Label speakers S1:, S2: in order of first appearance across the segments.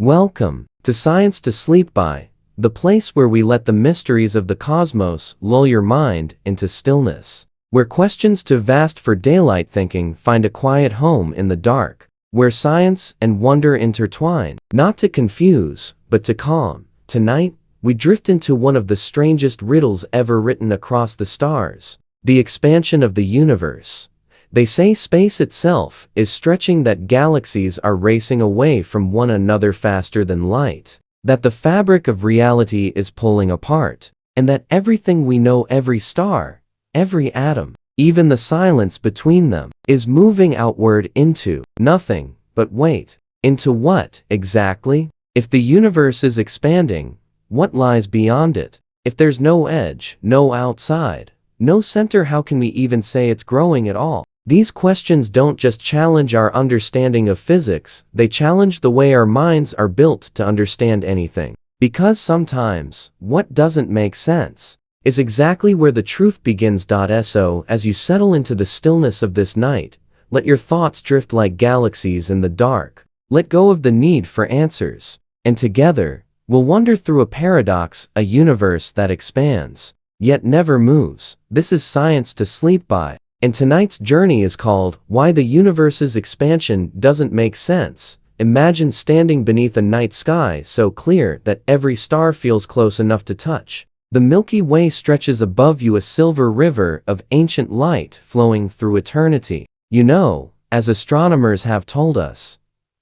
S1: Welcome to Science to Sleep By, the place where we let the mysteries of the cosmos lull your mind into stillness, where questions too vast for daylight thinking find a quiet home in the dark, where science and wonder intertwine, not to confuse, but to calm. Tonight, we drift into one of the strangest riddles ever written across the stars, the expansion of the universe. They say space itself is stretching, that galaxies are racing away from one another faster than light, that the fabric of reality is pulling apart, and that everything we know, every star, every atom, even the silence between them, is moving outward into nothing. But wait, into what exactly? If the universe is expanding, what lies beyond it? If there's no edge, no outside, no center, how can we even say it's growing at all? These questions don't just challenge our understanding of physics, they challenge the way our minds are built to understand anything. Because sometimes, what doesn't make sense is exactly where the truth begins. So, as you settle into the stillness of this night, let your thoughts drift like galaxies in the dark. Let go of the need for answers, and together, we'll wander through a paradox, a universe that expands, yet never moves. This is Science to Sleep By. And tonight's journey is called Why the Universe's Expansion Doesn't Make Sense. Imagine standing beneath a night sky so clear that every star feels close enough to touch. The Milky Way stretches above you, a silver river of ancient light flowing through eternity. You know, as astronomers have told us,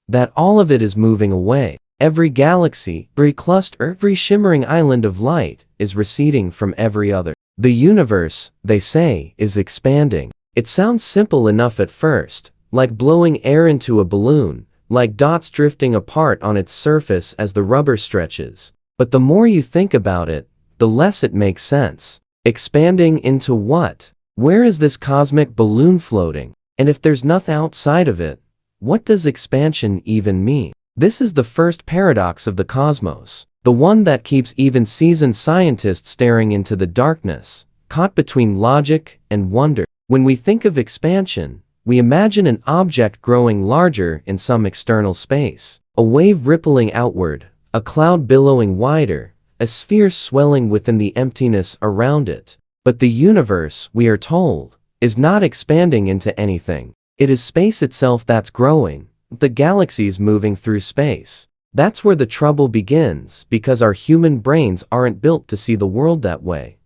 S1: that all of it is moving away. Every galaxy, every cluster, every shimmering island of light is receding from every other. The universe, they say, is expanding. It sounds simple enough at first, like blowing air into a balloon, like dots drifting apart on its surface as the rubber stretches. But the more you think about it, the less it makes sense. Expanding into what? Where is this cosmic balloon floating? And if there's nothing outside of it, what does expansion even mean? This is the first paradox of the cosmos, the one that keeps even seasoned scientists staring into the darkness, caught between logic and wonder. When we think of expansion, we imagine an object growing larger in some external space, a wave rippling outward, a cloud billowing wider, a sphere swelling within the emptiness around it. But the universe, we are told, is not expanding into anything. It is space itself that's growing, the galaxies moving through space. That's where the trouble begins, because our human brains aren't built to see the world that way.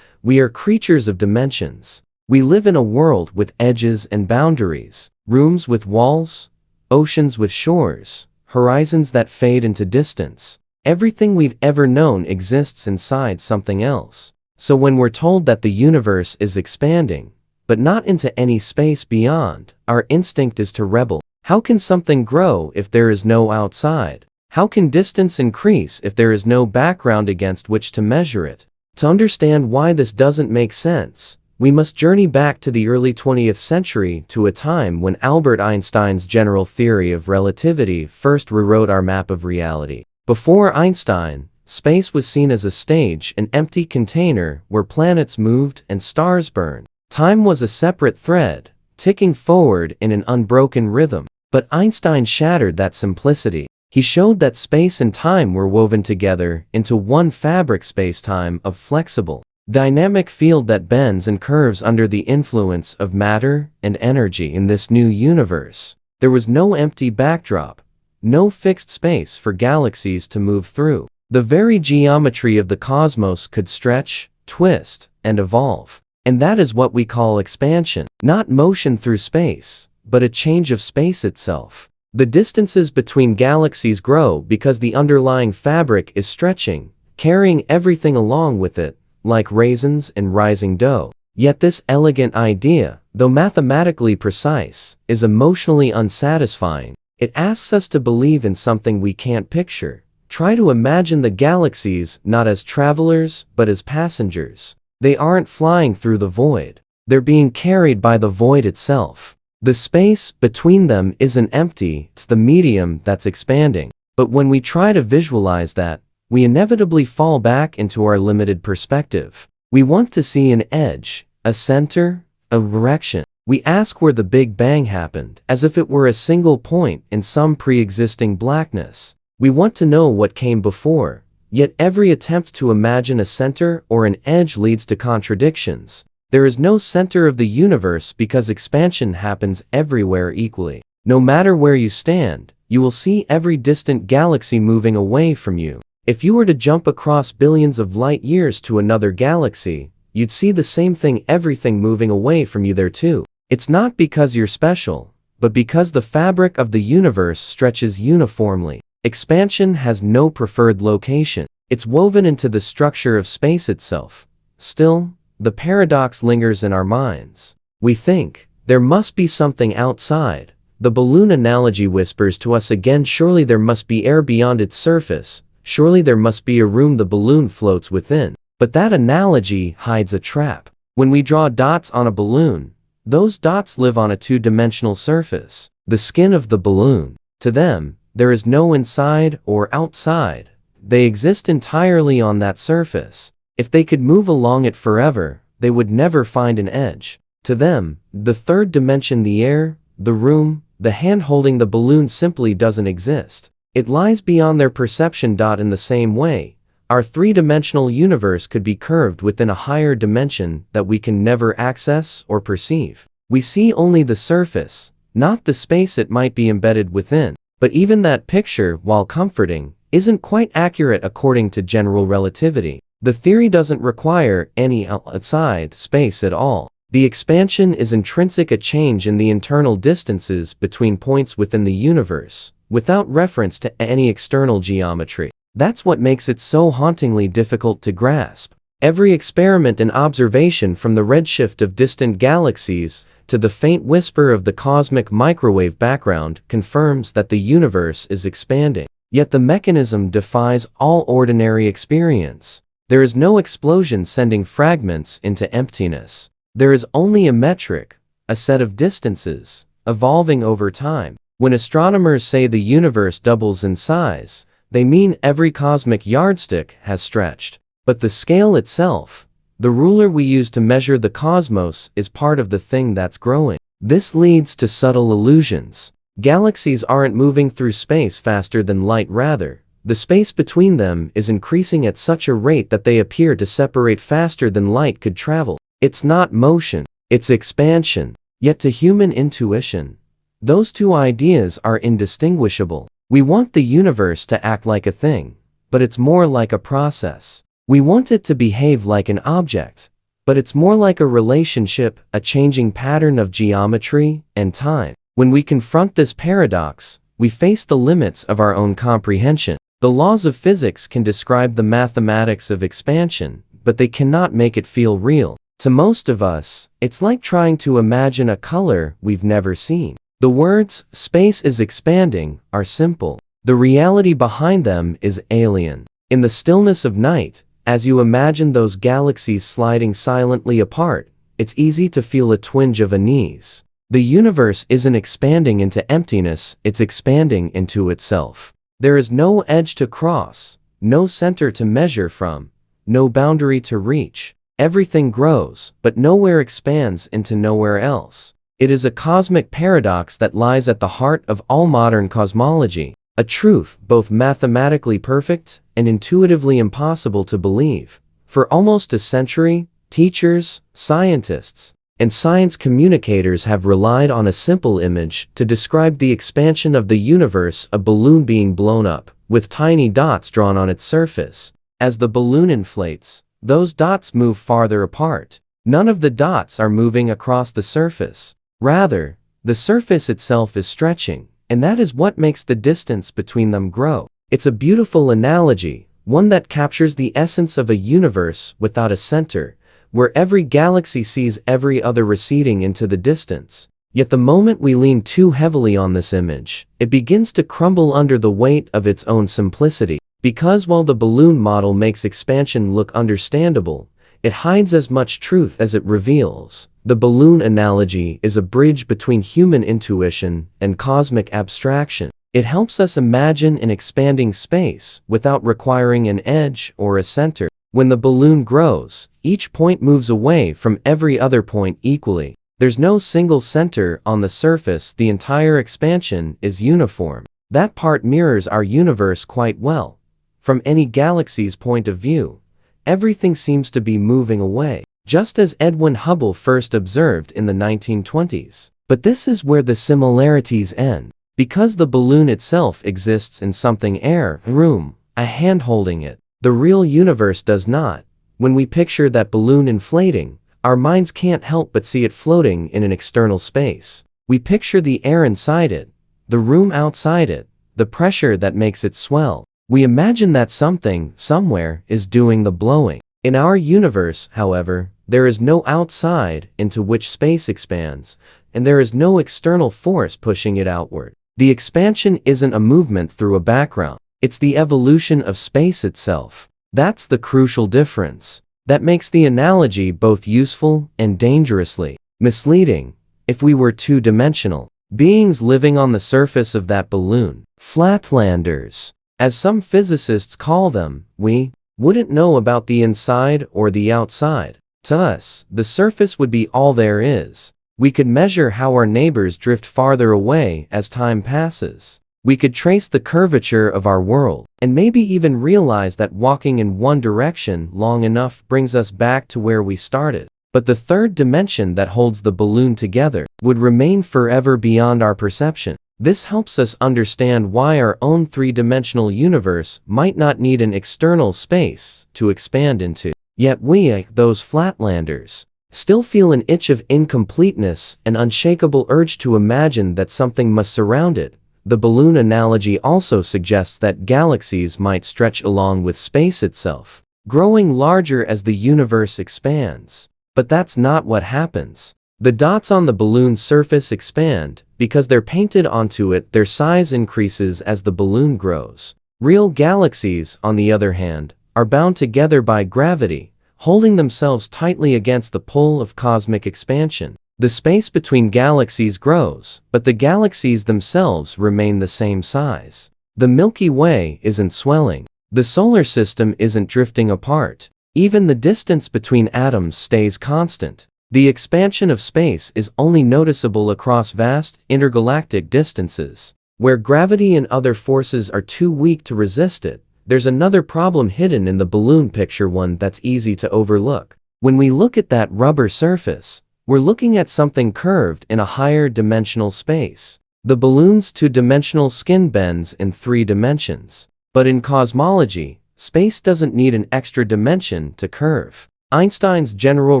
S1: We are creatures of dimensions. We live in a world with edges and boundaries, rooms with walls, oceans with shores, horizons that fade into distance. Everything we've ever known exists inside something else. So when we're told that the universe is expanding, but not into any space beyond, our instinct is to rebel. How can something grow if there is no outside? How can distance increase if there is no background against which to measure it? To understand why this doesn't make sense, we must journey back to the early 20th century, to a time when Albert Einstein's general theory of relativity first rewrote our map of reality. Before Einstein, space was seen as a stage, an empty container where planets moved and stars burned. Time was a separate thread, ticking forward in an unbroken rhythm. But Einstein shattered that simplicity. He showed that space and time were woven together into one fabric, space-time, of flexible, dynamic field that bends and curves under the influence of matter and energy. In this new universe, there was no empty backdrop, no fixed space for galaxies to move through. The very geometry of the cosmos could stretch, twist, and evolve. And that is what we call expansion. Not motion through space, but a change of space itself. The distances between galaxies grow because the underlying fabric is stretching, carrying everything along with it, like raisins in rising dough. Yet this elegant idea, though mathematically precise, is emotionally unsatisfying. It asks us to believe in something we can't picture. Try to imagine the galaxies not as travelers, but as passengers. They aren't flying through the void. They're being carried by the void itself. The space between them isn't empty, it's the medium that's expanding. But when we try to visualize that, we inevitably fall back into our limited perspective. We want to see an edge, a center, a direction. We ask where the Big Bang happened, as if it were a single point in some pre-existing blackness. We want to know what came before, yet every attempt to imagine a center or an edge leads to contradictions. There is no center of the universe because expansion happens everywhere equally. No matter where you stand, you will see every distant galaxy moving away from you. If you were to jump across billions of light years to another galaxy, you'd see the same thing, everything moving away from you there too. It's not because you're special, but because the fabric of the universe stretches uniformly. Expansion has no preferred location. It's woven into the structure of space itself. Still, the paradox lingers in our minds. We think, there must be something outside. The balloon analogy whispers to us again, surely there must be air beyond its surface. Surely there must be a room the balloon floats within. But that analogy hides a trap. When we draw dots on a balloon, those dots live on a two-dimensional surface, the skin of the balloon. To them, there is no inside or outside. They exist entirely on that surface. If they could move along it forever, they would never find an edge. To them, the third dimension, the air, the room, the hand holding the balloon simply doesn't exist. It lies beyond their perception. In the same way, our three-dimensional universe could be curved within a higher dimension that we can never access or perceive. We see only the surface, not the space it might be embedded within. But even that picture, while comforting, isn't quite accurate according to general relativity. The theory doesn't require any outside space at all. The expansion is intrinsic, a change in the internal distances between points within the universe, without reference to any external geometry. That's what makes it so hauntingly difficult to grasp. Every experiment and observation, from the redshift of distant galaxies to the faint whisper of the cosmic microwave background, confirms that the universe is expanding. Yet the mechanism defies all ordinary experience. There is no explosion sending fragments into emptiness. There is only a metric, a set of distances, evolving over time. When astronomers say the universe doubles in size, they mean every cosmic yardstick has stretched. But the scale itself, the ruler we use to measure the cosmos, is part of the thing that's growing. This leads to subtle illusions. Galaxies aren't moving through space faster than light, rather, the space between them is increasing at such a rate that they appear to separate faster than light could travel. It's not motion, it's expansion. Yet to human intuition, those two ideas are indistinguishable. We want the universe to act like a thing, but it's more like a process. We want it to behave like an object, but it's more like a relationship, a changing pattern of geometry and time. When we confront this paradox, we face the limits of our own comprehension. The laws of physics can describe the mathematics of expansion, but they cannot make it feel real. To most of us, it's like trying to imagine a color we've never seen. The words, "space is expanding," are simple. The reality behind them is alien. In the stillness of night, as you imagine those galaxies sliding silently apart, it's easy to feel a twinge of unease. The universe isn't expanding into emptiness, it's expanding into itself. There is no edge to cross, no center to measure from, no boundary to reach. Everything grows, but nowhere expands into nowhere else. It is a cosmic paradox that lies at the heart of all modern cosmology, a truth both mathematically perfect and intuitively impossible to believe. For almost a century, teachers, scientists, and science communicators have relied on a simple image to describe the expansion of the universe: a balloon being blown up, with tiny dots drawn on its surface. As the balloon inflates, those dots move farther apart. None of the dots are moving across the surface. Rather, the surface itself is stretching, and that is what makes the distance between them grow. It's a beautiful analogy, one that captures the essence of a universe without a center, where every galaxy sees every other receding into the distance. Yet the moment we lean too heavily on this image, it begins to crumble under the weight of its own simplicity. Because while the balloon model makes expansion look understandable, it hides as much truth as it reveals. The balloon analogy is a bridge between human intuition and cosmic abstraction. It helps us imagine an expanding space without requiring an edge or a center. When the balloon grows, each point moves away from every other point equally. There's no single center on the surface, the entire expansion is uniform. That part mirrors our universe quite well. From any galaxy's point of view, everything seems to be moving away, just as Edwin Hubble first observed in the 1920s. But this is where the similarities end. Because the balloon itself exists in something air, room, a hand holding it, the real universe does not. When we picture that balloon inflating, our minds can't help but see it floating in an external space. We picture the air inside it, the room outside it, the pressure that makes it swell. We imagine that something, somewhere, is doing the blowing. In our universe, however, there is no outside into which space expands, and there is no external force pushing it outward. The expansion isn't a movement through a background. It's the evolution of space itself. That's the crucial difference. That makes the analogy both useful and dangerously misleading. If we were two-dimensional beings living on the surface of that balloon, flatlanders, as some physicists call them, we wouldn't know about the inside or the outside. To us, the surface would be all there is. We could measure how our neighbors drift farther away as time passes. We could trace the curvature of our world, and maybe even realize that walking in one direction long enough brings us back to where we started. But the third dimension that holds the balloon together would remain forever beyond our perception. This helps us understand why our own three-dimensional universe might not need an external space to expand into. Yet we, those flatlanders, still feel an itch of incompleteness, an unshakable urge to imagine that something must surround it. The balloon analogy also suggests that galaxies might stretch along with space itself, growing larger as the universe expands. But that's not what happens. The dots on the balloon's surface expand. Because they're painted onto it, their size increases as the balloon grows. Real galaxies, on the other hand, are bound together by gravity, holding themselves tightly against the pull of cosmic expansion. The space between galaxies grows, but the galaxies themselves remain the same size. The Milky Way isn't swelling. The solar system isn't drifting apart. Even the distance between atoms stays constant. The expansion of space is only noticeable across vast, intergalactic distances. Where gravity and other forces are too weak to resist it, there's another problem hidden in the balloon picture, one that's easy to overlook. When we look at that rubber surface, we're looking at something curved in a higher dimensional space. The balloon's two-dimensional skin bends in 3 dimensions. But in cosmology, space doesn't need an extra dimension to curve. Einstein's general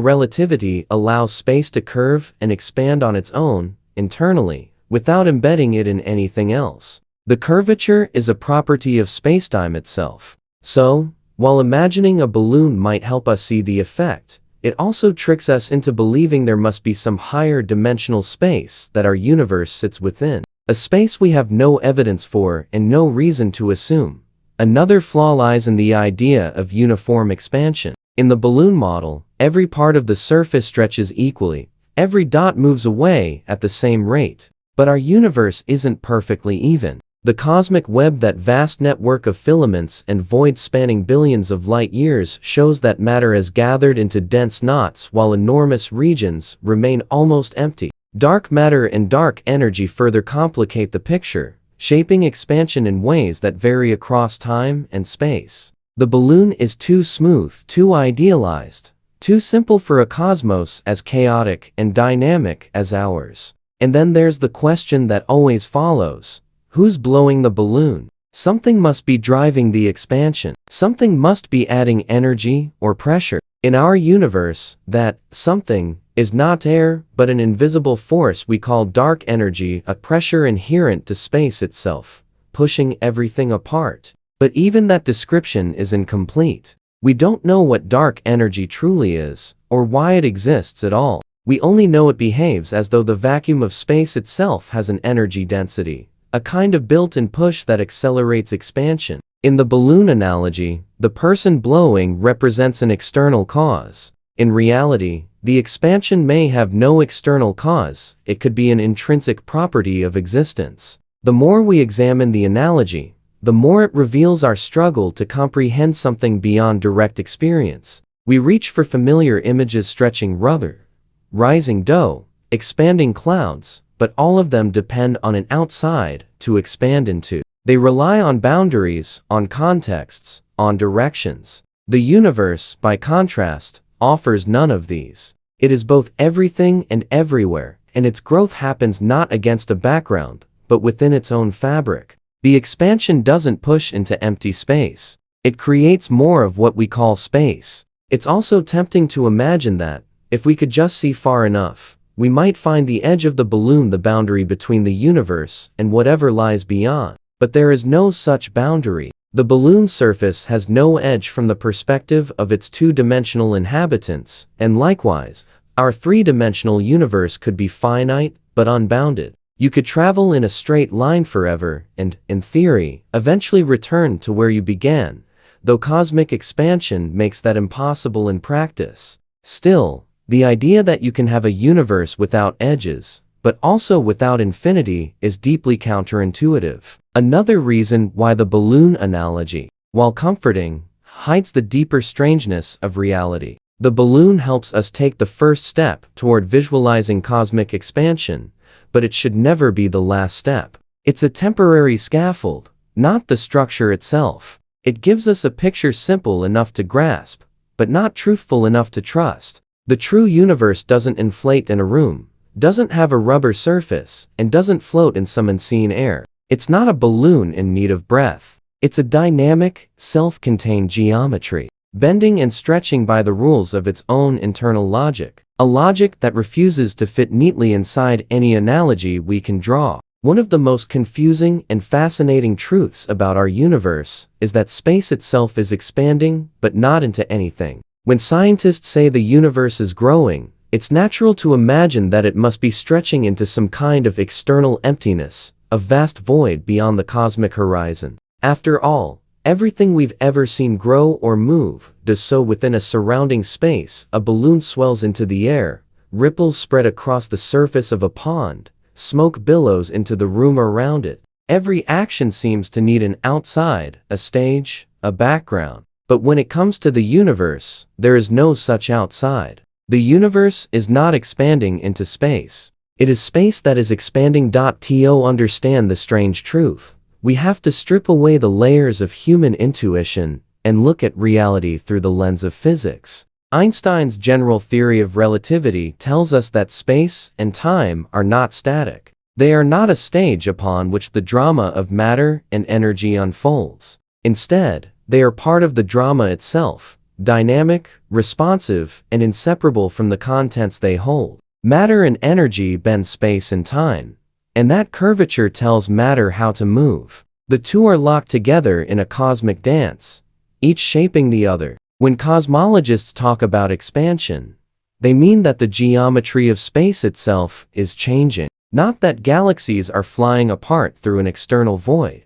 S1: relativity allows space to curve and expand on its own, internally, without embedding it in anything else. The curvature is a property of spacetime itself. So, while imagining a balloon might help us see the effect, it also tricks us into believing there must be some higher dimensional space that our universe sits within. A space we have no evidence for and no reason to assume. Another flaw lies in the idea of uniform expansion. In the balloon model, every part of the surface stretches equally. Every dot moves away at the same rate. But our universe isn't perfectly even. The cosmic web, that vast network of filaments and voids spanning billions of light years, shows that matter has gathered into dense knots while enormous regions remain almost empty. Dark matter and dark energy further complicate the picture, shaping expansion in ways that vary across time and space. The balloon is too smooth, too idealized, too simple for a cosmos as chaotic and dynamic as ours. And then there's the question that always follows. Who's blowing the balloon? Something must be driving the expansion. Something must be adding energy or pressure. In our universe, that something is not air, but an invisible force we call dark energy, a pressure inherent to space itself, pushing everything apart. But even that description is incomplete. We don't know what dark energy truly is, or why it exists at all. We only know it behaves as though the vacuum of space itself has an energy density, a kind of built-in push that accelerates expansion. In the balloon analogy, the person blowing represents an external cause. In reality, the expansion may have no external cause. It could be an intrinsic property of existence. The more we examine the analogy, the more it reveals our struggle to comprehend something beyond direct experience. We reach for familiar images: stretching rubber, rising dough, expanding clouds, but all of them depend on an outside to expand into. They rely on boundaries, on contexts, on directions. The universe, by contrast, offers none of these. It is both everything and everywhere, and its growth happens not against a background, but within its own fabric. The expansion doesn't push into empty space. It creates more of what we call space. It's also tempting to imagine that, if we could just see far enough, we might find the edge of the balloon, the boundary between the universe and whatever lies beyond. But there is no such boundary. The balloon surface has no edge from the perspective of its two-dimensional inhabitants, and likewise, our three-dimensional universe could be finite but unbounded. You could travel in a straight line forever and, in theory, eventually return to where you began, though cosmic expansion makes that impossible in practice. Still, the idea that you can have a universe without edges, but also without infinity, is deeply counterintuitive. Another reason why the balloon analogy, while comforting, hides the deeper strangeness of reality. The balloon helps us take the first step toward visualizing cosmic expansion, but it should never be the last step. It's a temporary scaffold, not the structure itself. It gives us a picture simple enough to grasp, but not truthful enough to trust. The true universe doesn't inflate in a room, doesn't have a rubber surface, and doesn't float in some unseen air. It's not a balloon in need of breath. It's a dynamic, self-contained geometry, bending and stretching by the rules of its own internal logic, a logic that refuses to fit neatly inside any analogy we can draw. One of the most confusing and fascinating truths about our universe is that space itself is expanding, but not into anything. When scientists say the universe is growing, it's natural to imagine that it must be stretching into some kind of external emptiness, a vast void beyond the cosmic horizon. After all, everything we've ever seen grow or move does so within a surrounding space. A balloon swells into the air, ripples spread across the surface of a pond, smoke billows into the room around it. Every action seems to need an outside, a stage, a background. But when it comes to the universe, there is no such outside. The universe is not expanding into space. It is space that is expanding. To understand the strange truth, we have to strip away the layers of human intuition and look at reality through the lens of physics. Einstein's general theory of relativity tells us that space and time are not static. They are not a stage upon which the drama of matter and energy unfolds. Instead, they are part of the drama itself, dynamic, responsive, and inseparable from the contents they hold. Matter and energy bend space and time, and that curvature tells matter how to move. The two are locked together in a cosmic dance, each shaping the other. When cosmologists talk about expansion, they mean that the geometry of space itself is changing, not that galaxies are flying apart through an external void.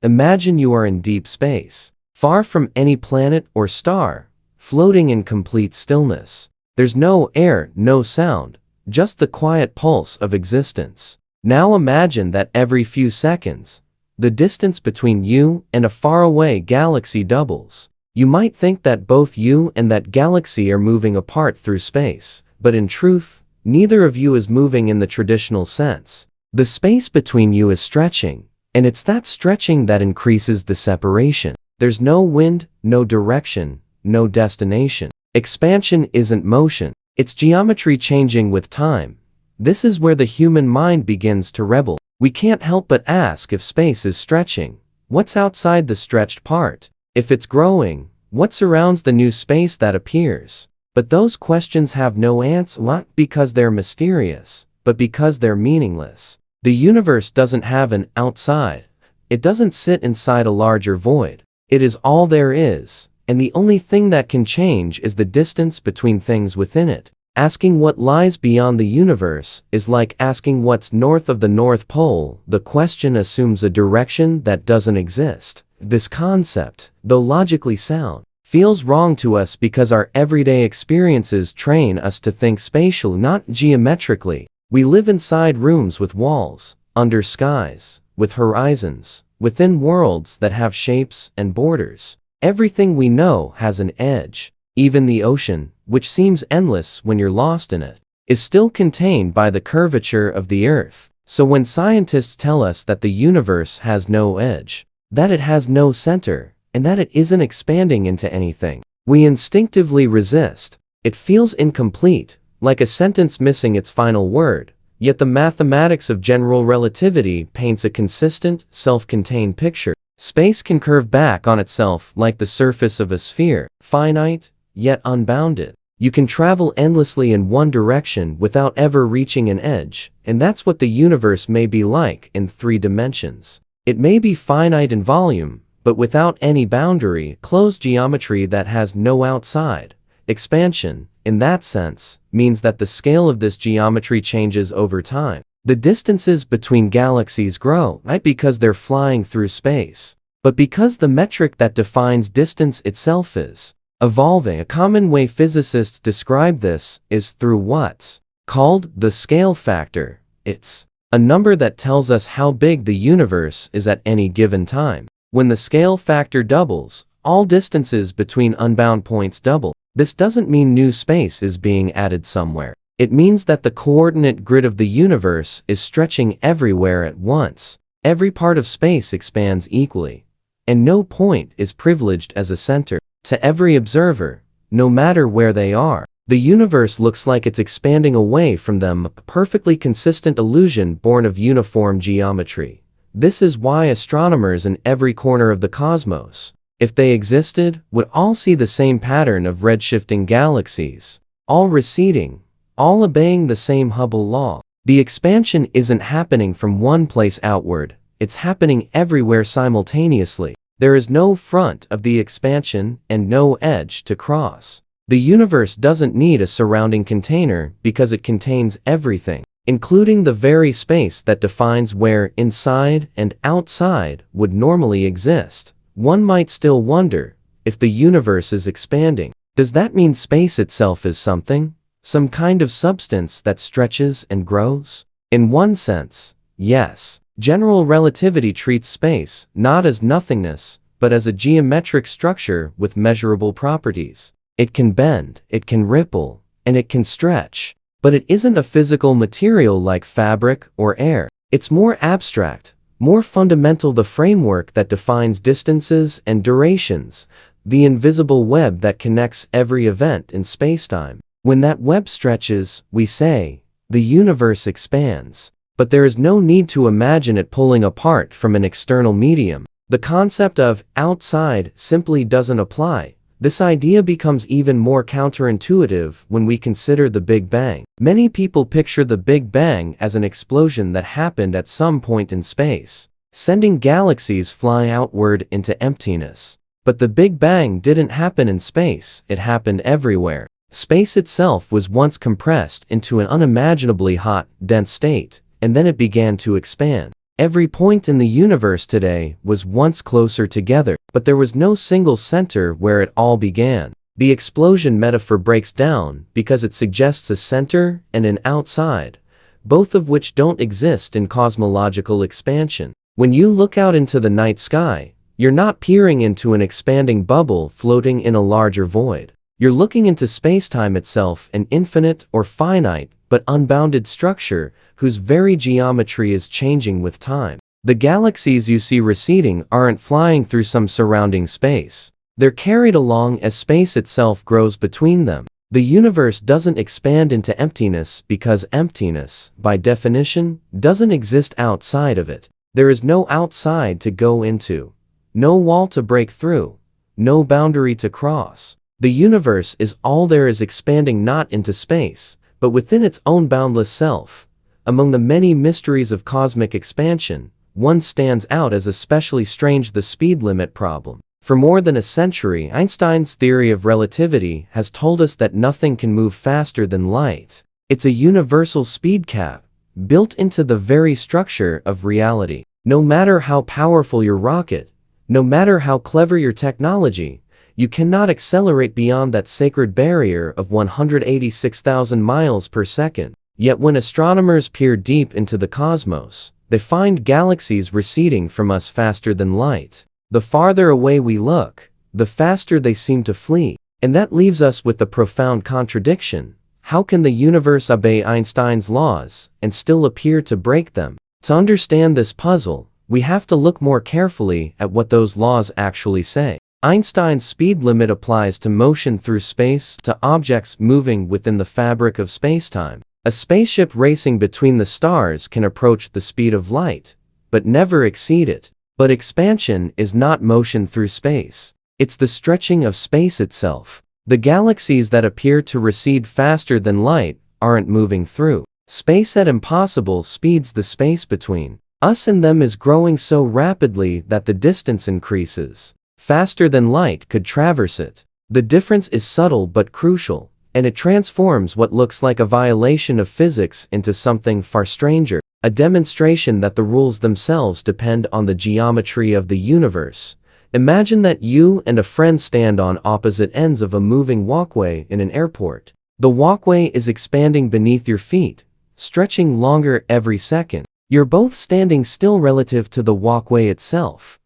S1: Imagine you are in deep space, far from any planet or star, floating in complete stillness. There's no air, no sound, just the quiet pulse of existence. Now imagine that every few seconds, the distance between you and a faraway galaxy doubles. You might think that both you and that galaxy are moving apart through space, but in truth, neither of you is moving in the traditional sense. The space between you is stretching, and it's that stretching that increases the separation. There's no wind, no direction, no destination. Expansion isn't motion. It's geometry changing with time. This is where the human mind begins to rebel. We can't help but ask, if space is stretching, what's outside the stretched part? If it's growing, what surrounds the new space that appears? But those questions have no answer, not because they're mysterious, but because they're meaningless. The universe doesn't have an outside. It doesn't sit inside a larger void. It is all there is, and the only thing that can change is the distance between things within it. Asking what lies beyond the universe is like asking what's north of the North Pole. The question assumes a direction that doesn't exist. This concept, though logically sound, feels wrong to us because our everyday experiences train us to think spatially, not geometrically. We live inside rooms with walls, under skies, with horizons, within worlds that have shapes and borders. Everything we know has an edge. Even the ocean, which seems endless when you're lost in it, is still contained by the curvature of the earth. So when scientists tell us that the universe has no edge, that it has no center, and that it isn't expanding into anything, we instinctively resist. It feels incomplete, like a sentence missing its final word, yet the mathematics of general relativity paints a consistent, self-contained picture. Space can curve back on itself like the surface of a sphere, finite, yet unbounded. You can travel endlessly in one direction without ever reaching an edge, and that's what the universe may be like in 3 dimensions. It may be finite in volume, but without any boundary, closed geometry that has no outside. Expansion, in that sense, means that the scale of this geometry changes over time. The distances between galaxies grow, not because they're flying through space, but because the metric that defines distance itself is evolving. A common way physicists describe this is through what's called the scale factor. It's a number that tells us how big the universe is at any given time. When the scale factor doubles, all distances between unbound points double. This doesn't mean new space is being added somewhere. It means that the coordinate grid of the universe is stretching everywhere at once. Every part of space expands equally, and no point is privileged as a center. To every observer, no matter where they are, the universe looks like it's expanding away from them, a perfectly consistent illusion born of uniform geometry. This is why astronomers in every corner of the cosmos, if they existed, would all see the same pattern of redshifting galaxies, all receding, all obeying the same Hubble law. The expansion isn't happening from one place outward, it's happening everywhere simultaneously. There is no front of the expansion and no edge to cross. The universe doesn't need a surrounding container because it contains everything, including the very space that defines where inside and outside would normally exist. One might still wonder, if the universe is expanding, does that mean space itself is something? Some kind of substance that stretches and grows? In one sense, yes. General relativity treats space not as nothingness, but as a geometric structure with measurable properties. It can bend, it can ripple, and it can stretch. But it isn't a physical material like fabric or air. It's more abstract, more fundamental, the framework that defines distances and durations, the invisible web that connects every event in spacetime. When that web stretches, we say, the universe expands. But there is no need to imagine it pulling apart from an external medium. The concept of outside simply doesn't apply. This idea becomes even more counterintuitive when we consider the Big Bang. Many people picture the Big Bang as an explosion that happened at some point in space, sending galaxies flying outward into emptiness. But the Big Bang didn't happen in space, it happened everywhere. Space itself was once compressed into an unimaginably hot, dense state, and then it began to expand. Every point in the universe today was once closer together, but there was no single center where it all began. The explosion metaphor breaks down because it suggests a center and an outside, both of which don't exist in cosmological expansion. When you look out into the night sky, you're not peering into an expanding bubble floating in a larger void. You're looking into spacetime itself, an infinite or finite but unbounded structure whose very geometry is changing with time. The galaxies you see receding aren't flying through some surrounding space. They're carried along as space itself grows between them. The universe doesn't expand into emptiness because emptiness, by definition, doesn't exist outside of it. There is no outside to go into, no wall to break through, no boundary to cross. The universe is all there is, expanding not into space, but within its own boundless self. Among the many mysteries of cosmic expansion, one stands out as especially strange: the speed limit problem. For more than a century, Einstein's theory of relativity has told us that nothing can move faster than light. It's a universal speed cap, built into the very structure of reality. No matter how powerful your rocket, no matter how clever your technology, you cannot accelerate beyond that sacred barrier of 186,000 miles per second. Yet when astronomers peer deep into the cosmos, they find galaxies receding from us faster than light. The farther away we look, the faster they seem to flee. And that leaves us with the profound contradiction. How can the universe obey Einstein's laws and still appear to break them? To understand this puzzle, we have to look more carefully at what those laws actually say. Einstein's speed limit applies to motion through space, to objects moving within the fabric of spacetime. A spaceship racing between the stars can approach the speed of light, but never exceed it. But expansion is not motion through space. It's the stretching of space itself. The galaxies that appear to recede faster than light aren't moving through space at impossible speeds. The space between us and them is growing so rapidly that the distance increases faster than light could traverse it. The difference is subtle but crucial, and it transforms what looks like a violation of physics into something far stranger, a demonstration that the rules themselves depend on the geometry of the universe. Imagine that you and a friend stand on opposite ends of a moving walkway in an airport. The walkway is expanding beneath your feet, stretching longer every second. You're both standing still relative to the walkway itself,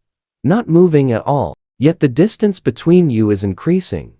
S1: not moving at all, yet the distance between you is increasing,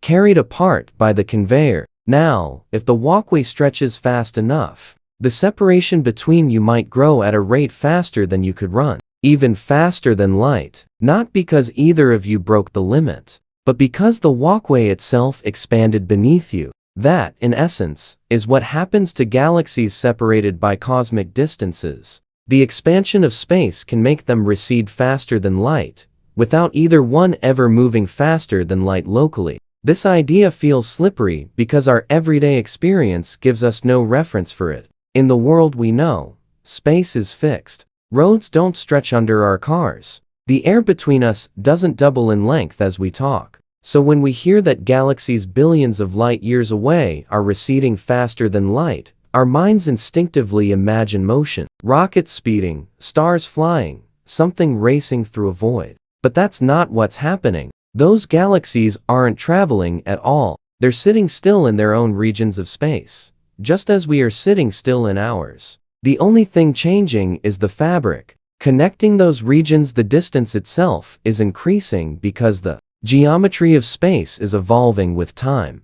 S1: carried apart by the conveyor. Now, if the walkway stretches fast enough, the separation between you might grow at a rate faster than you could run, even faster than light, not because either of you broke the limit, but because the walkway itself expanded beneath you. That, in essence, is what happens to galaxies separated by cosmic distances. The expansion of space can make them recede faster than light, without either one ever moving faster than light locally. This idea feels slippery because our everyday experience gives us no reference for it. In the world we know, space is fixed. Roads don't stretch under our cars. The air between us doesn't double in length as we talk. So when we hear that galaxies billions of light years away are receding faster than light, our minds instinctively imagine motion, rockets speeding, stars flying, something racing through a void. But that's not what's happening. Those galaxies aren't traveling at all. They're sitting still in their own regions of space, just as we are sitting still in ours. The only thing changing is the fabric connecting those regions. The distance itself is increasing because the geometry of space is evolving with time.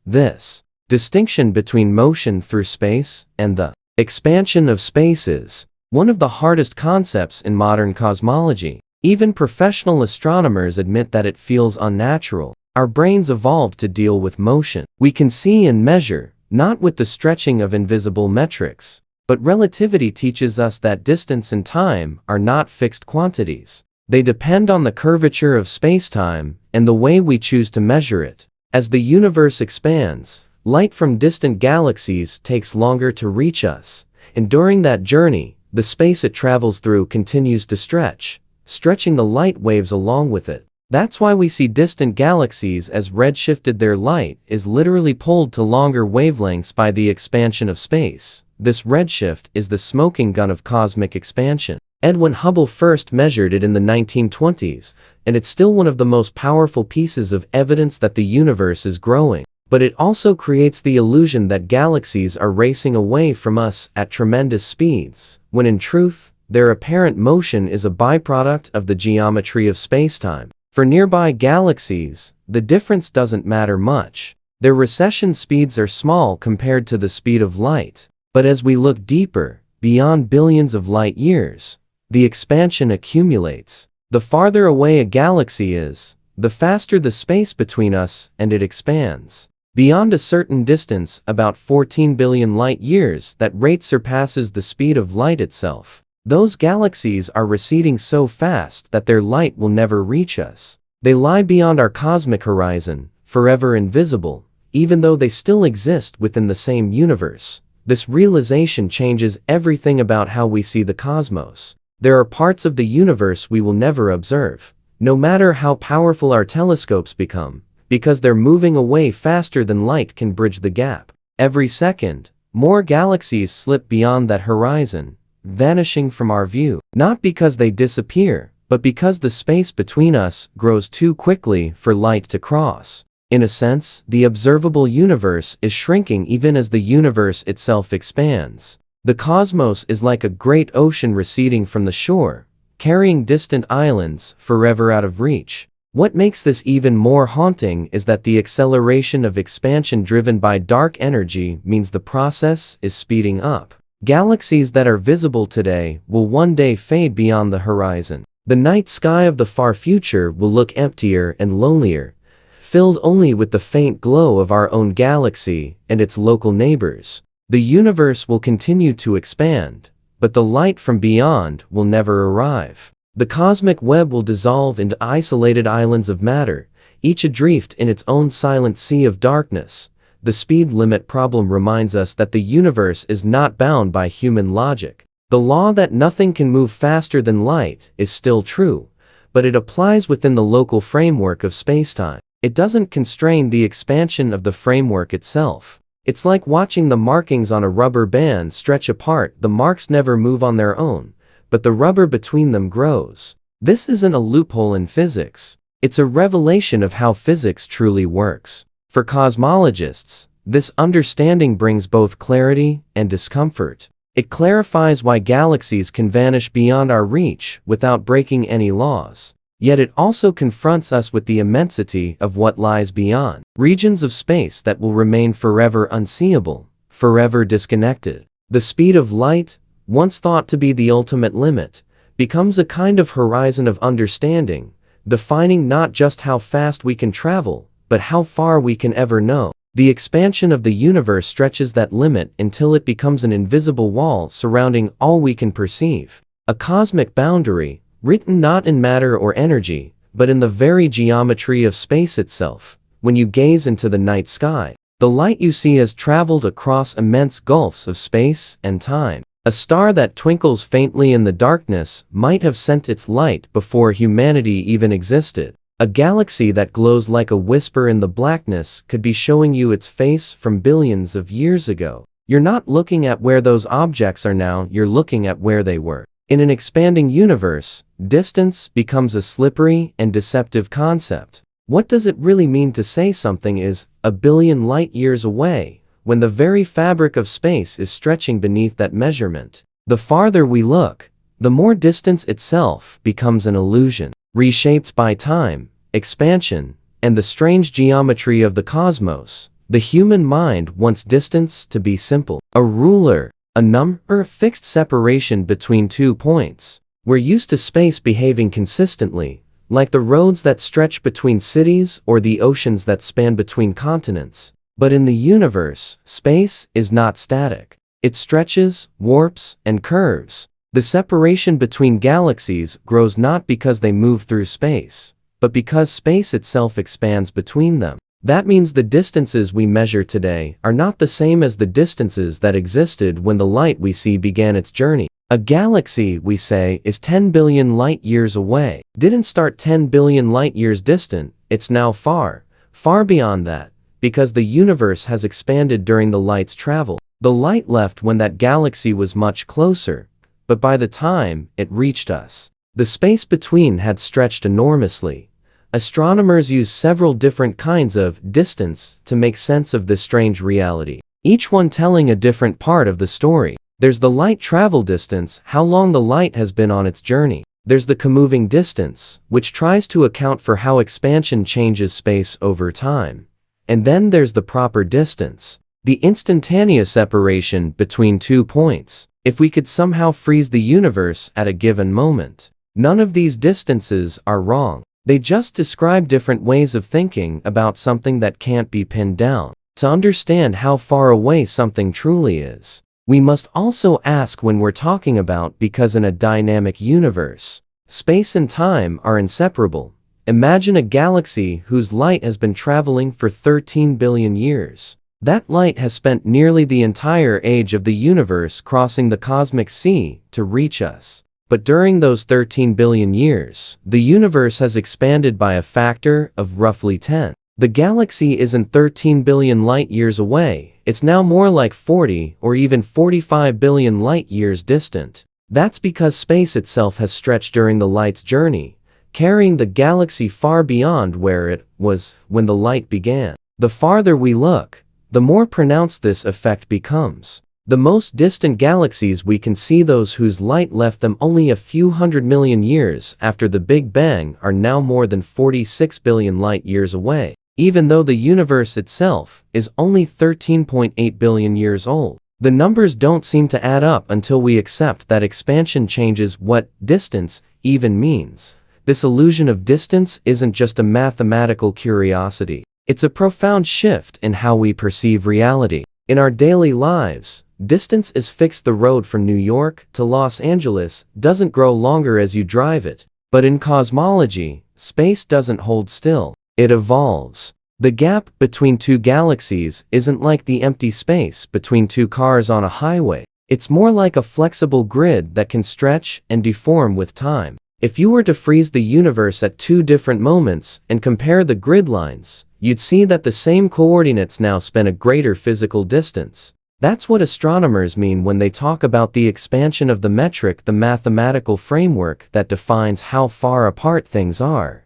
S1: This distinction between motion through space and the expansion of space is one of the hardest concepts in modern cosmology. Even professional astronomers admit that it feels unnatural. Our brains evolved to deal with motion we can see and measure, not with the stretching of invisible metrics. But relativity teaches us that distance and time are not fixed quantities. They depend on the curvature of spacetime and the way we choose to measure it. As the universe expands, light from distant galaxies takes longer to reach us, and during that journey, the space it travels through continues to stretch, stretching the light waves along with it. That's why we see distant galaxies as redshifted. Their light is literally pulled to longer wavelengths by the expansion of space. This redshift is the smoking gun of cosmic expansion. Edwin Hubble first measured it in the 1920s, and it's still one of the most powerful pieces of evidence that the universe is growing. But it also creates the illusion that galaxies are racing away from us at tremendous speeds, when in truth, their apparent motion is a byproduct of the geometry of spacetime. For nearby galaxies, the difference doesn't matter much. Their recession speeds are small compared to the speed of light. But as we look deeper, beyond billions of light years, the expansion accumulates. The farther away a galaxy is, the faster the space between us and it expands. Beyond a certain distance, about 14 billion light years, that rate surpasses the speed of light itself. Those galaxies are receding so fast that their light will never reach us. They lie beyond our cosmic horizon, forever invisible, even though they still exist within the same universe. This realization changes everything about how we see the cosmos. There are parts of the universe we will never observe, no matter how powerful our telescopes become, because they're moving away faster than light can bridge the gap. Every second, more galaxies slip beyond that horizon, vanishing from our view, not because they disappear, but because the space between us grows too quickly for light to cross. In a sense, the observable universe is shrinking even as the universe itself expands. The cosmos is like a great ocean receding from the shore, carrying distant islands forever out of reach. What makes this even more haunting is that the acceleration of expansion driven by dark energy means the process is speeding up. Galaxies that are visible today will one day fade beyond the horizon. The night sky of the far future will look emptier and lonelier, filled only with the faint glow of our own galaxy and its local neighbors. The universe will continue to expand, but the light from beyond will never arrive. The cosmic web will dissolve into isolated islands of matter, each adrift in its own silent sea of darkness. The speed limit problem reminds us that the universe is not bound by human logic. The law that nothing can move faster than light is still true, but it applies within the local framework of spacetime. It doesn't constrain the expansion of the framework itself. It's like watching the markings on a rubber band stretch apart. The marks never move on their own, but the rubber between them grows. This isn't a loophole in physics. It's a revelation of how physics truly works. For cosmologists, this understanding brings both clarity and discomfort. It clarifies why galaxies can vanish beyond our reach without breaking any laws. Yet it also confronts us with the immensity of what lies beyond. Regions of space that will remain forever unseeable, forever disconnected. The speed of light, once thought to be the ultimate limit, becomes a kind of horizon of understanding, defining not just how fast we can travel, but how far we can ever know. The expansion of the universe stretches that limit until it becomes an invisible wall surrounding all we can perceive. A cosmic boundary, written not in matter or energy, but in the very geometry of space itself. When you gaze into the night sky, the light you see has traveled across immense gulfs of space and time. A star that twinkles faintly in the darkness might have sent its light before humanity even existed. A galaxy that glows like a whisper in the blackness could be showing you its face from billions of years ago. You're not looking at where those objects are now, you're looking at where they were. In an expanding universe, distance becomes a slippery and deceptive concept. What does it really mean to say something is a billion light years away, when the very fabric of space is stretching beneath that measurement? The farther we look, the more distance itself becomes an illusion, reshaped by time, expansion, and the strange geometry of the cosmos. The human mind wants distance to be simple, a ruler, a number, fixed separation between 2 points. We're used to space behaving consistently, like the roads that stretch between cities or the oceans that span between continents. But in the universe, space is not static. It stretches, warps, and curves. The separation between galaxies grows not because they move through space, but because space itself expands between them. That means the distances we measure today are not the same as the distances that existed when the light we see began its journey. A galaxy, we say, is 10 billion light years away. Didn't start 10 billion light years distant, it's now far, far beyond that, because the universe has expanded during the light's travel. The light left when that galaxy was much closer, but by the time it reached us, the space between had stretched enormously. Astronomers use several different kinds of distance to make sense of this strange reality, each one telling a different part of the story. There's the light travel distance, how long the light has been on its journey. There's the comoving distance, which tries to account for how expansion changes space over time. And then there's the proper distance, the instantaneous separation between 2 points. If we could somehow freeze the universe at a given moment, none of these distances are wrong. They just describe different ways of thinking about something that can't be pinned down. To understand how far away something truly is, we must also ask when we're talking about, because in a dynamic universe, space and time are inseparable. Imagine a galaxy whose light has been traveling for 13 billion years. That light has spent nearly the entire age of the universe crossing the cosmic sea to reach us. But during those 13 billion years, the universe has expanded by a factor of roughly 10. The galaxy isn't 13 billion light years away, it's now more like 40 or even 45 billion light years distant. That's because space itself has stretched during the light's journey, carrying the galaxy far beyond where it was when the light began. The farther we look, the more pronounced this effect becomes. The most distant galaxies we can see, those whose light left them only a few 100 million years after the Big Bang, are now more than 46 billion light-years away, even though the universe itself is only 13.8 billion years old. The numbers don't seem to add up until we accept that expansion changes what distance even means. This illusion of distance isn't just a mathematical curiosity. It's a profound shift in how we perceive reality. In our daily lives, distance is fixed. The road from New York to Los Angeles doesn't grow longer as you drive it. But in cosmology, space doesn't hold still. It evolves. The gap between two galaxies isn't like the empty space between two cars on a highway. It's more like a flexible grid that can stretch and deform with time. If you were to freeze the universe at two different moments and compare the grid lines, you'd see that the same coordinates now span a greater physical distance. That's what astronomers mean when they talk about the expansion of the metric, the mathematical framework that defines how far apart things are.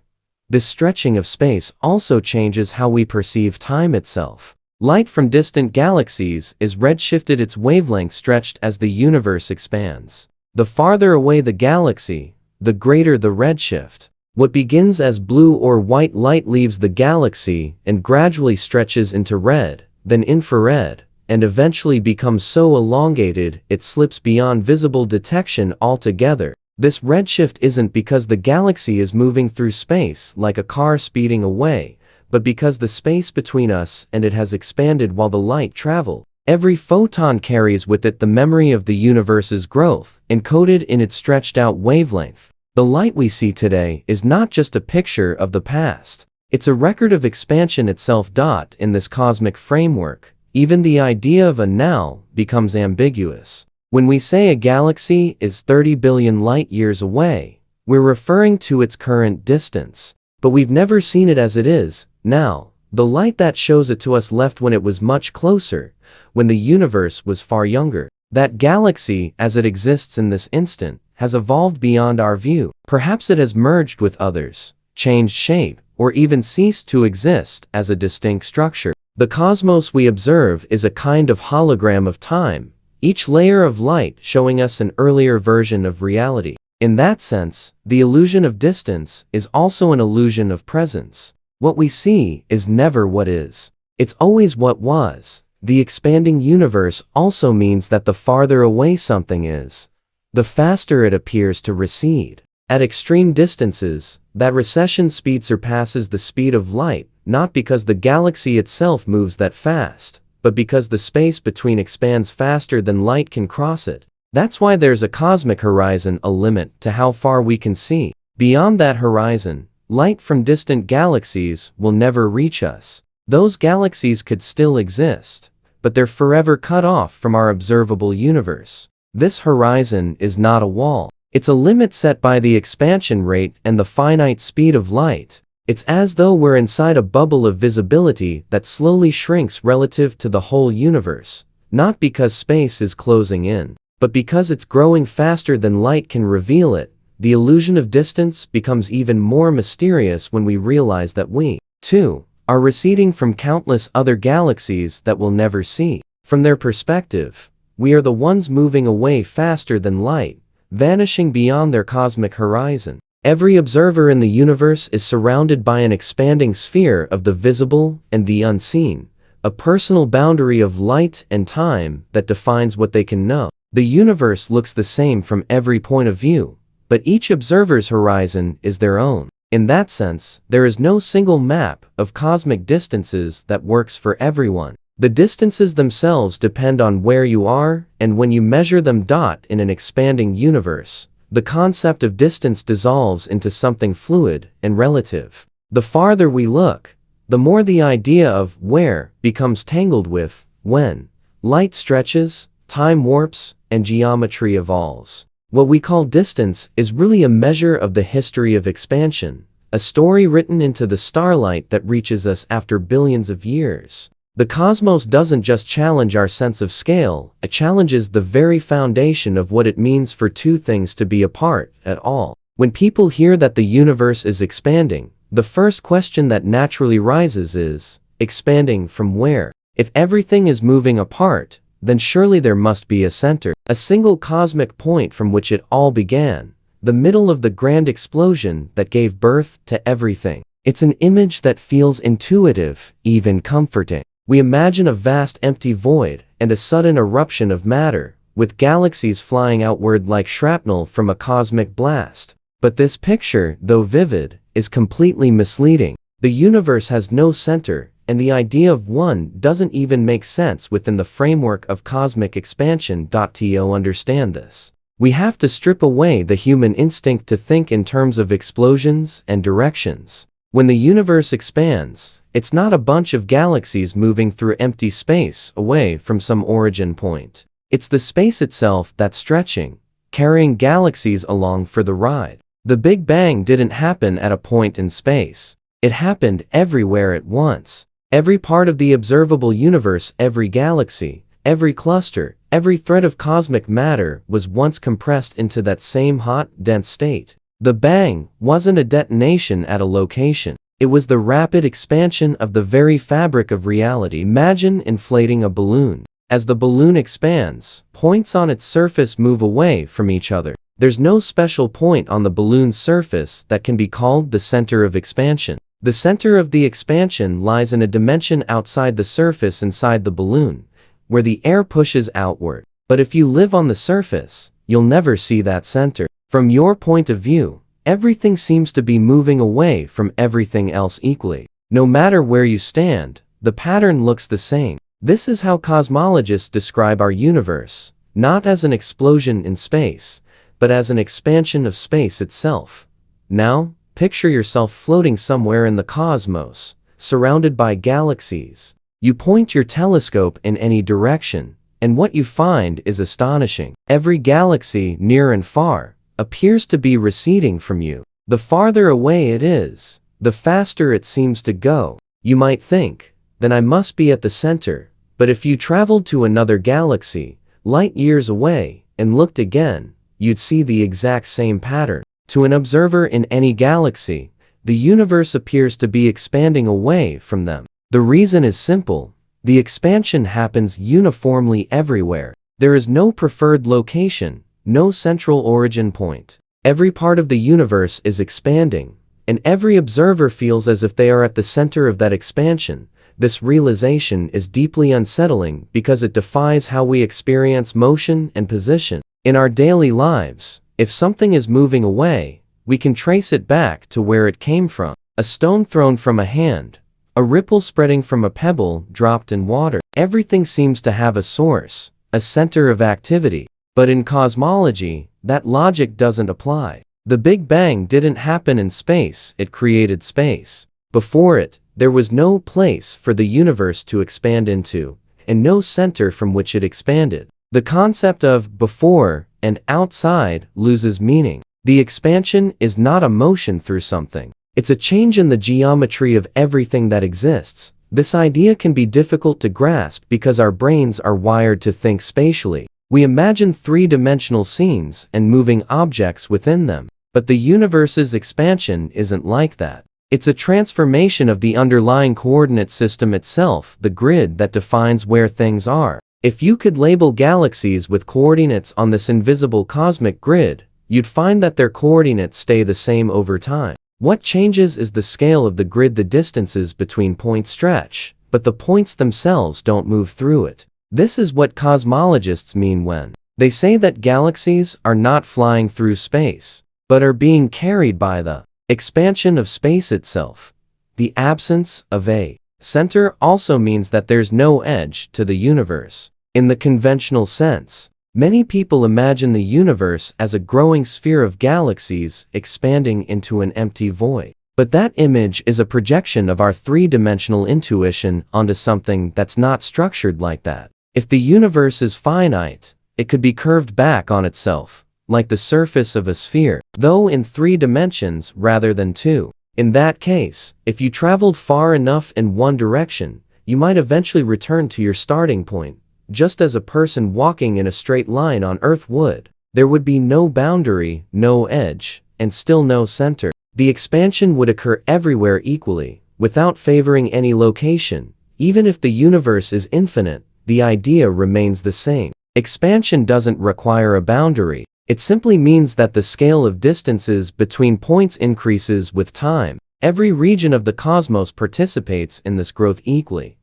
S1: This stretching of space also changes how we perceive time itself. Light from distant galaxies is redshifted, its wavelength stretched as the universe expands. The farther away the galaxy, the greater the redshift. What begins as blue or white light leaves the galaxy and gradually stretches into red, then infrared, and eventually becomes so elongated it slips beyond visible detection altogether. This redshift isn't because the galaxy is moving through space like a car speeding away, but because the space between us and it has expanded while the light traveled. Every photon carries with it the memory of the universe's growth, encoded in its stretched-out wavelength. The light we see today is not just a picture of the past. It's a record of expansion itself. In this cosmic framework, even the idea of a now becomes ambiguous. When we say a galaxy is 30 billion light-years away, we're referring to its current distance. But we've never seen it as it is now. The light that shows it to us left when it was much closer, when the universe was far younger. That galaxy, as it exists in this instant, has evolved beyond our view. Perhaps it has merged with others, changed shape, or even ceased to exist as a distinct structure. The cosmos we observe is a kind of hologram of time, each layer of light showing us an earlier version of reality. In that sense, the illusion of distance is also an illusion of presence. What we see is never what is. It's always what was. The expanding universe also means that the farther away something is, the faster it appears to recede. At extreme distances, that recession speed surpasses the speed of light, not because the galaxy itself moves that fast, but because the space between expands faster than light can cross it. That's why there's a cosmic horizon, a limit to how far we can see. Beyond that horizon, light from distant galaxies will never reach us. Those galaxies could still exist, but they're forever cut off from our observable universe. This horizon is not a wall. It's a limit set by the expansion rate and the finite speed of light. It's as though we're inside a bubble of visibility that slowly shrinks relative to the whole universe, not because space is closing in, but because it's growing faster than light can reveal it. The illusion of distance becomes even more mysterious when we realize that we, too, are receding from countless other galaxies that we'll never see. From their perspective, we are the ones moving away faster than light, vanishing beyond their cosmic horizon. Every observer in the universe is surrounded by an expanding sphere of the visible and the unseen, a personal boundary of light and time that defines what they can know. The universe looks the same from every point of view, but each observer's horizon is their own. In that sense, there is no single map of cosmic distances that works for everyone. The distances themselves depend on where you are and when you measure them. In an expanding universe, the concept of distance dissolves into something fluid and relative. The farther we look, the more the idea of where becomes tangled with when. Light stretches, time warps, and geometry evolves. What we call distance is really a measure of the history of expansion, a story written into the starlight that reaches us after billions of years. The cosmos doesn't just challenge our sense of scale, it challenges the very foundation of what it means for two things to be apart at all. When people hear that the universe is expanding, the first question that naturally rises is, expanding from where? If everything is moving apart, then surely there must be a center, a single cosmic point from which it all began, the middle of the grand explosion that gave birth to everything. It's an image that feels intuitive, even comforting. We imagine a vast empty void and a sudden eruption of matter, with galaxies flying outward like shrapnel from a cosmic blast. But this picture, though vivid, is completely misleading. The universe has no center, and the idea of one doesn't even make sense within the framework of cosmic expansion. To understand this, we have to strip away the human instinct to think in terms of explosions and directions. When the universe expands, it's not a bunch of galaxies moving through empty space away from some origin point. It's the space itself that's stretching, carrying galaxies along for the ride. The Big Bang didn't happen at a point in space. It happened everywhere at once. Every part of the observable universe, every galaxy, every cluster, every thread of cosmic matter was once compressed into that same hot, dense state. The bang wasn't a detonation at a location. It was the rapid expansion of the very fabric of reality. Imagine inflating a balloon. As the balloon expands, points on its surface move away from each other. There's no special point on the balloon's surface that can be called the center of expansion. The center of the expansion lies in a dimension outside the surface inside the balloon, where the air pushes outward. But if you live on the surface, you'll never see that center. From your point of view, everything seems to be moving away from everything else equally. No matter where you stand, the pattern looks the same. This is how cosmologists describe our universe, not as an explosion in space, but as an expansion of space itself. Now, picture yourself floating somewhere in the cosmos, surrounded by galaxies. You point your telescope in any direction, and what you find is astonishing. Every galaxy, near and far, appears to be receding from you. The farther away it is, the faster it seems to go. You might think, then I must be at the center. But if you traveled to another galaxy, light years away, and looked again, you'd see the exact same pattern. To an observer in any galaxy, the universe appears to be expanding away from them. The reason is simple. The expansion happens uniformly everywhere. There is no preferred location, no central origin point. Every part of the universe is expanding, and every observer feels as if they are at the center of that expansion. This realization is deeply unsettling because it defies how we experience motion and position. In our daily lives, if something is moving away, we can trace it back to where it came from. A stone thrown from a hand, a ripple spreading from a pebble dropped in water. Everything seems to have a source, a center of activity. But in cosmology, that logic doesn't apply. The Big Bang didn't happen in space, it created space. Before it, there was no place for the universe to expand into, and no center from which it expanded. The concept of before and outside loses meaning. The expansion is not a motion through something. It's a change in the geometry of everything that exists. This idea can be difficult to grasp because our brains are wired to think spatially. We imagine three-dimensional scenes and moving objects within them. But the universe's expansion isn't like that. It's a transformation of the underlying coordinate system itself, the grid that defines where things are. If you could label galaxies with coordinates on this invisible cosmic grid, you'd find that their coordinates stay the same over time. What changes is the scale of the grid. The distances between points stretch, but the points themselves don't move through it. This is what cosmologists mean when they say that galaxies are not flying through space, but are being carried by the expansion of space itself. The absence of a center also means that there's no edge to the universe. In the conventional sense, many people imagine the universe as a growing sphere of galaxies expanding into an empty void. But that image is a projection of our three-dimensional intuition onto something that's not structured like that. If the universe is finite, it could be curved back on itself, like the surface of a sphere, though in 3 dimensions rather than 2. In that case, if you traveled far enough in one direction, you might eventually return to your starting point, just as a person walking in a straight line on Earth would. There would be no boundary, no edge, and still no center. The expansion would occur everywhere equally, without favoring any location. Even if the universe is infinite, the idea remains the same. Expansion doesn't require a boundary. It simply means that the scale of distances between points increases with time. Every region of the cosmos participates in this growth equally,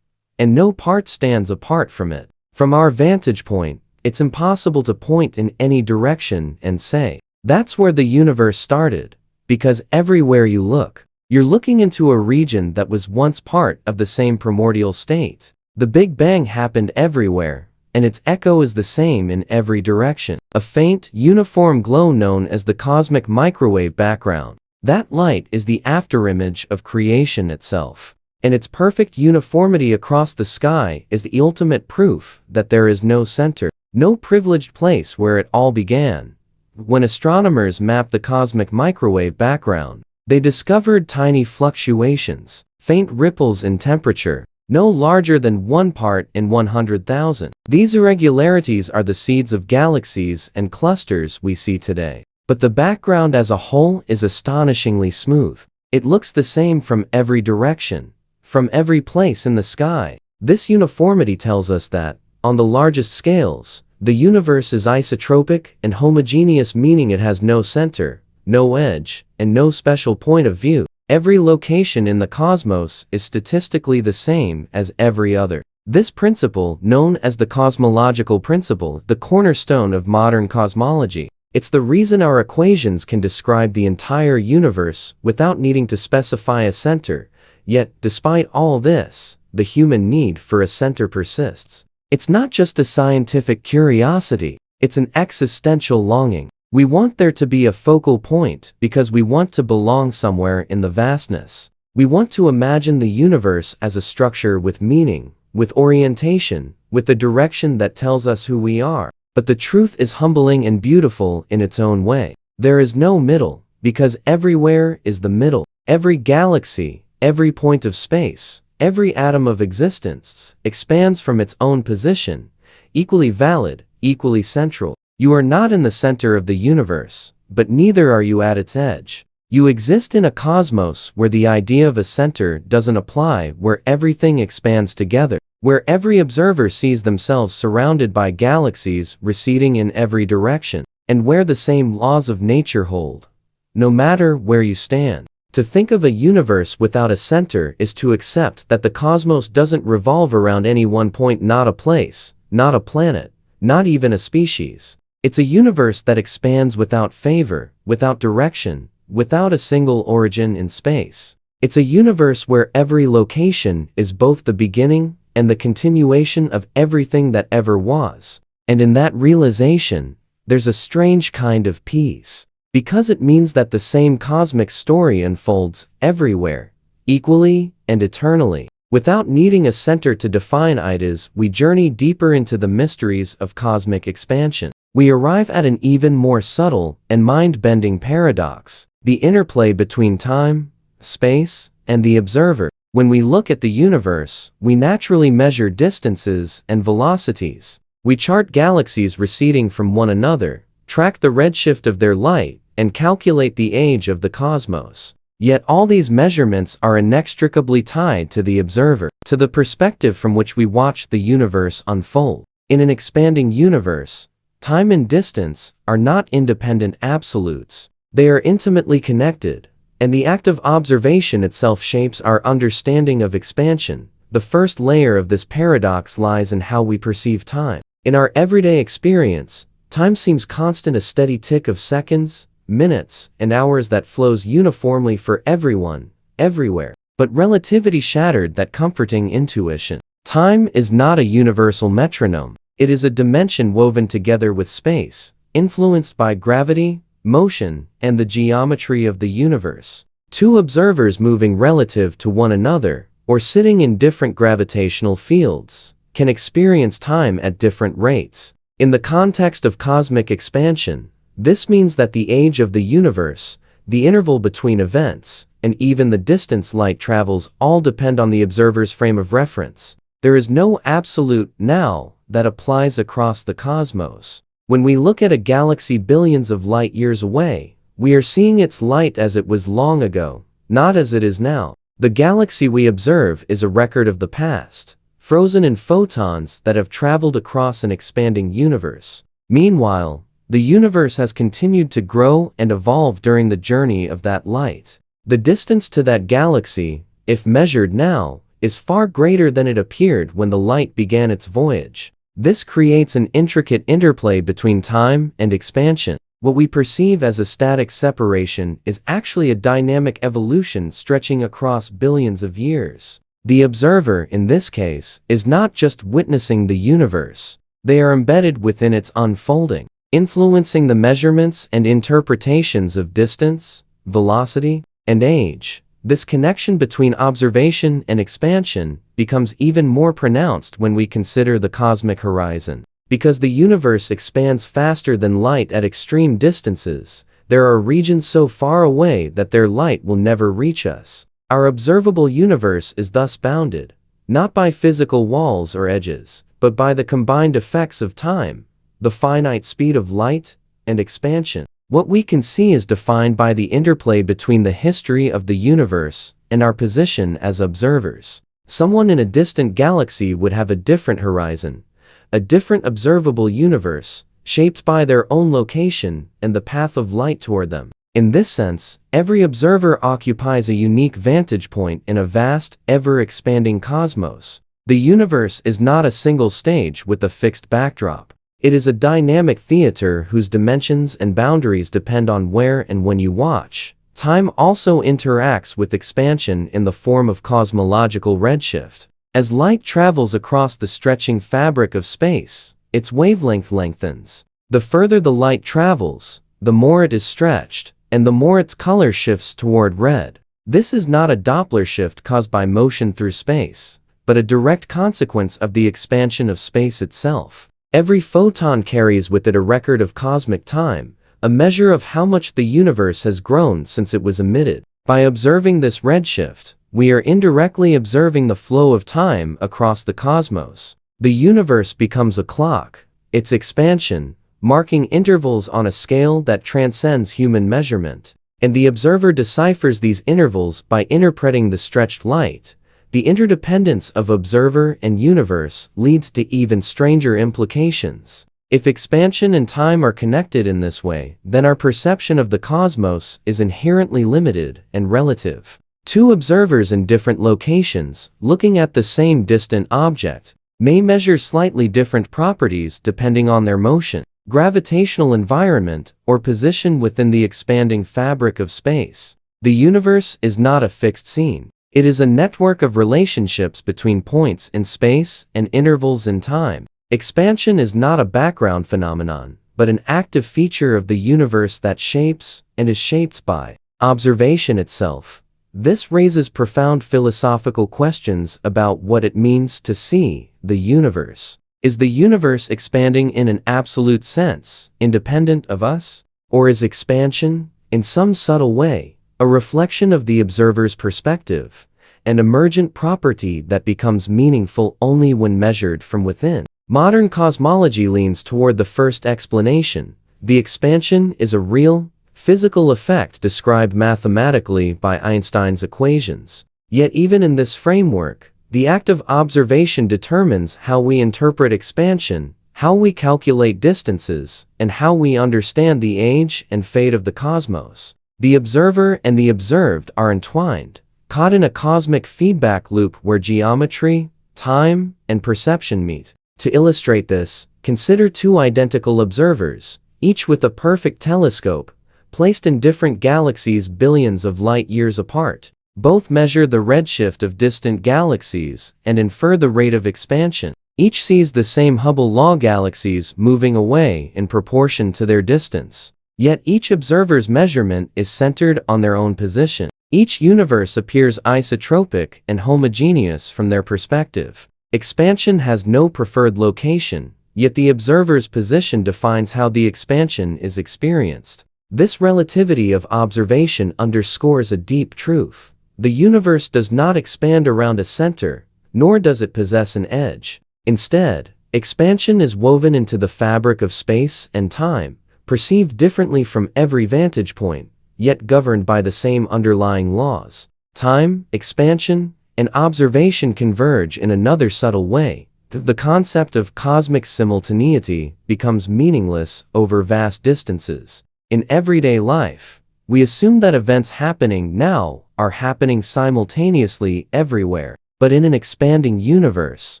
S1: and no part stands apart from it. From our vantage point, it's impossible to point in any direction and say, that's where the universe started, because everywhere you look, you're looking into a region that was once part of the same primordial state. The Big Bang happened everywhere, and its echo is the same in every direction. A faint, uniform glow known as the cosmic microwave background. That light is the afterimage of creation itself, and its perfect uniformity across the sky is the ultimate proof that there is no center, no privileged place where it all began. When astronomers mapped the cosmic microwave background, they discovered tiny fluctuations, faint ripples in temperature, no larger than 1 part in 100,000. These irregularities are the seeds of galaxies and clusters we see today. But the background as a whole is astonishingly smooth. It looks the same from every direction, from every place in the sky. This uniformity tells us that, on the largest scales, the universe is isotropic and homogeneous, meaning it has no center, no edge, and no special point of view. Every location in the cosmos is statistically the same as every other. This principle, known as the cosmological principle, the cornerstone of modern cosmology, it's the reason our equations can describe the entire universe without needing to specify a center. Yet, despite all this, the human need for a center persists. It's not just a scientific curiosity, it's an existential longing. We want there to be a focal point because we want to belong somewhere in the vastness. We want to imagine the universe as a structure with meaning, with orientation, with a direction that tells us who we are. But the truth is humbling and beautiful in its own way. There is no middle, because everywhere is the middle. Every galaxy, every point of space, every atom of existence expands from its own position, equally valid, equally central. You are not in the center of the universe, but neither are you at its edge. You exist in a cosmos where the idea of a center doesn't apply, where everything expands together, where every observer sees themselves surrounded by galaxies receding in every direction, and where the same laws of nature hold, no matter where you stand. To think of a universe without a center is to accept that the cosmos doesn't revolve around any one point, not a place, not a planet, not even a species. It's a universe that expands without favor, without direction, without a single origin in space. It's a universe where every location is both the beginning and the continuation of everything that ever was. And in that realization, there's a strange kind of peace, because it means that the same cosmic story unfolds everywhere, equally and eternally. Without needing a center to define ideas, we journey deeper into the mysteries of cosmic expansion. We arrive at an even more subtle and mind-bending paradox, the interplay between time, space, and the observer. When we look at the universe, we naturally measure distances and velocities. We chart galaxies receding from one another, track the redshift of their light, and calculate the age of the cosmos. Yet all these measurements are inextricably tied to the observer, to the perspective from which we watch the universe unfold. In an expanding universe, time and distance are not independent absolutes. They are intimately connected, and the act of observation itself shapes our understanding of expansion. The first layer of this paradox lies in how we perceive time. In our everyday experience, time seems constant, a steady tick of seconds, minutes, and hours that flows uniformly for everyone, everywhere. But relativity shattered that comforting intuition. Time is not a universal metronome. It is a dimension woven together with space, influenced by gravity, motion, and the geometry of the universe. Two observers moving relative to one another, or sitting in different gravitational fields, can experience time at different rates. In the context of cosmic expansion, this means that the age of the universe, the interval between events, and even the distance light travels all depend on the observer's frame of reference. There is no absolute now that applies across the cosmos. When we look at a galaxy billions of light years away, we are seeing its light as it was long ago, not as it is now. The galaxy we observe is a record of the past, frozen in photons that have traveled across an expanding universe. Meanwhile, the universe has continued to grow and evolve during the journey of that light. The distance to that galaxy, if measured now, is far greater than it appeared when the light began its voyage. This creates an intricate interplay between time and expansion. What we perceive as a static separation is actually a dynamic evolution stretching across billions of years. The observer, in this case, is not just witnessing the universe. They are embedded within its unfolding, influencing the measurements and interpretations of distance, velocity, and age. This connection between observation and expansion becomes even more pronounced when we consider the cosmic horizon. Because the universe expands faster than light at extreme distances, there are regions so far away that their light will never reach us. Our observable universe is thus bounded, not by physical walls or edges, but by the combined effects of time, the finite speed of light, and expansion. What we can see is defined by the interplay between the history of the universe and our position as observers. Someone in a distant galaxy would have a different horizon, a different observable universe, shaped by their own location and the path of light toward them. In this sense, every observer occupies a unique vantage point in a vast, ever-expanding cosmos. The universe is not a single stage with a fixed backdrop. It is a dynamic theater whose dimensions and boundaries depend on where and when you watch. Time also interacts with expansion in the form of cosmological redshift. As light travels across the stretching fabric of space, its wavelength lengthens. The further the light travels, the more it is stretched, and the more its color shifts toward red. This is not a Doppler shift caused by motion through space, but a direct consequence of the expansion of space itself. Every photon carries with it a record of cosmic time, a measure of how much the universe has grown since it was emitted. By observing this redshift, we are indirectly observing the flow of time across the cosmos. The universe becomes a clock, its expansion, marking intervals on a scale that transcends human measurement. And the observer deciphers these intervals by interpreting the stretched light. The interdependence of observer and universe leads to even stranger implications. If expansion and time are connected in this way, then our perception of the cosmos is inherently limited and relative. Two observers in different locations, looking at the same distant object, may measure slightly different properties depending on their motion, gravitational environment, or position within the expanding fabric of space. The universe is not a fixed scene. It is a network of relationships between points in space and intervals in time. Expansion is not a background phenomenon, but an active feature of the universe that shapes and is shaped by observation itself. This raises profound philosophical questions about what it means to see the universe. Is the universe expanding in an absolute sense, independent of us? Or is expansion, in some subtle way, a reflection of the observer's perspective, an emergent property that becomes meaningful only when measured from within? Modern cosmology leans toward the first explanation. The expansion is a real, physical effect described mathematically by Einstein's equations. Yet even in this framework, the act of observation determines how we interpret expansion, how we calculate distances, and how we understand the age and fate of the cosmos. The observer and the observed are entwined, caught in a cosmic feedback loop where geometry, time, and perception meet. To illustrate this, consider two identical observers, each with a perfect telescope, placed in different galaxies billions of light-years apart. Both measure the redshift of distant galaxies and infer the rate of expansion. Each sees the same Hubble law galaxies moving away in proportion to their distance. Yet each observer's measurement is centered on their own position. Each universe appears isotropic and homogeneous from their perspective. Expansion has no preferred location, yet the observer's position defines how the expansion is experienced. This relativity of observation underscores a deep truth. The universe does not expand around a center, nor does it possess an edge. Instead, expansion is woven into the fabric of space and time, perceived differently from every vantage point, yet governed by the same underlying laws. Time, expansion, and observation converge in another subtle way. The concept of cosmic simultaneity becomes meaningless over vast distances. In everyday life, we assume that events happening now are happening simultaneously everywhere. But in an expanding universe,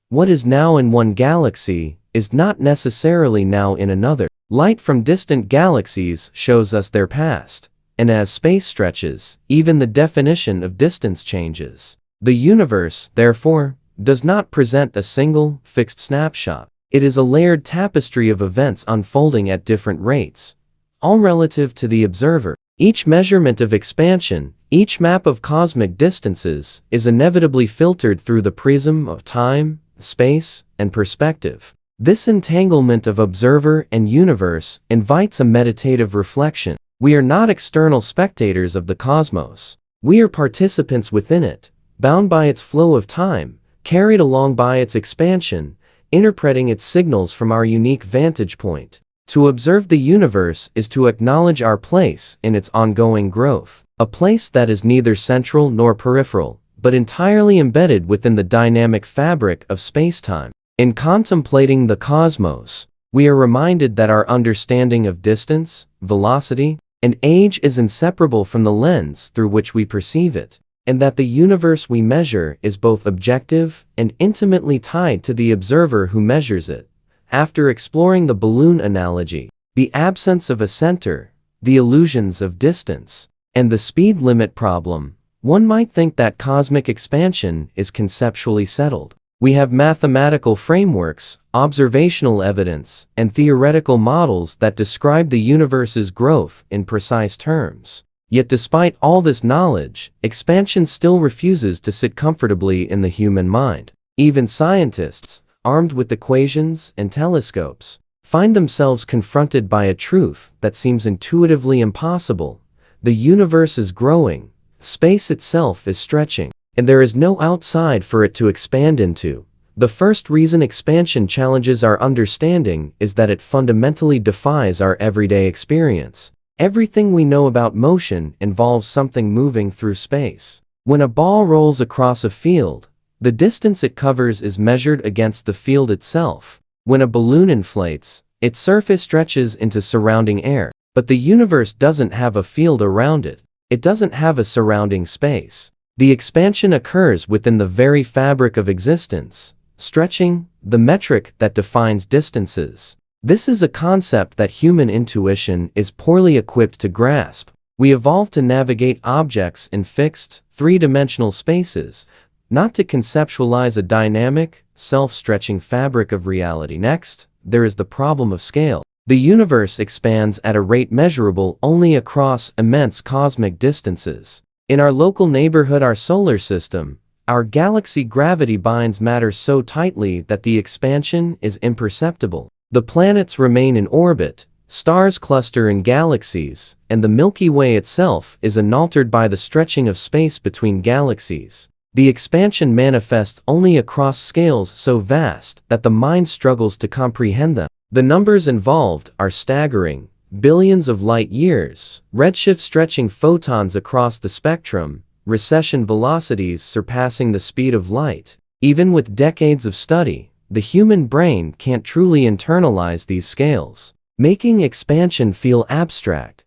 S1: what is now in one galaxy is not necessarily now in another. Light from distant galaxies shows us their past, and as space stretches, even the definition of distance changes. The universe, therefore, does not present a single, fixed snapshot. It is a layered tapestry of events unfolding at different rates, all relative to the observer. Each measurement of expansion, each map of cosmic distances, is inevitably filtered through the prism of time, space, and perspective. This entanglement of observer and universe invites a meditative reflection. We are not external spectators of the cosmos. We are participants within it, bound by its flow of time, carried along by its expansion, interpreting its signals from our unique vantage point. To observe the universe is to acknowledge our place in its ongoing growth, a place that is neither central nor peripheral, but entirely embedded within the dynamic fabric of space-time. In contemplating the cosmos, we are reminded that our understanding of distance, velocity, and age is inseparable from the lens through which we perceive it, and that the universe we measure is both objective and intimately tied to the observer who measures it. After exploring the balloon analogy, the absence of a center, the illusions of distance, and the speed limit problem, one might think that cosmic expansion is conceptually settled. We have mathematical frameworks, observational evidence, and theoretical models that describe the universe's growth in precise terms. Yet despite all this knowledge, expansion still refuses to sit comfortably in the human mind. Even scientists, armed with equations and telescopes, find themselves confronted by a truth that seems intuitively impossible. The universe is growing, space itself is stretching, and there is no outside for it to expand into. The first reason expansion challenges our understanding is that it fundamentally defies our everyday experience. Everything we know about motion involves something moving through space. When a ball rolls across a field, the distance it covers is measured against the field itself. When a balloon inflates, its surface stretches into surrounding air. But the universe doesn't have a field around it. It doesn't have a surrounding space. The expansion occurs within the very fabric of existence, stretching, the metric that defines distances. This is a concept that human intuition is poorly equipped to grasp. We evolved to navigate objects in fixed, three-dimensional spaces, not to conceptualize a dynamic, self-stretching fabric of reality. Next, there is the problem of scale. The universe expands at a rate measurable only across immense cosmic distances. In our local neighborhood, our solar system, our galaxy, gravity binds matter so tightly that the expansion is imperceptible. The planets remain in orbit, stars cluster in galaxies, and the Milky Way itself is unaltered by the stretching of space between galaxies. The expansion manifests only across scales so vast that the mind struggles to comprehend them. The numbers involved are staggering: billions of light years, redshift stretching photons across the spectrum, recession velocities surpassing the speed of light. Even with decades of study, the human brain can't truly internalize these scales, making expansion feel abstract,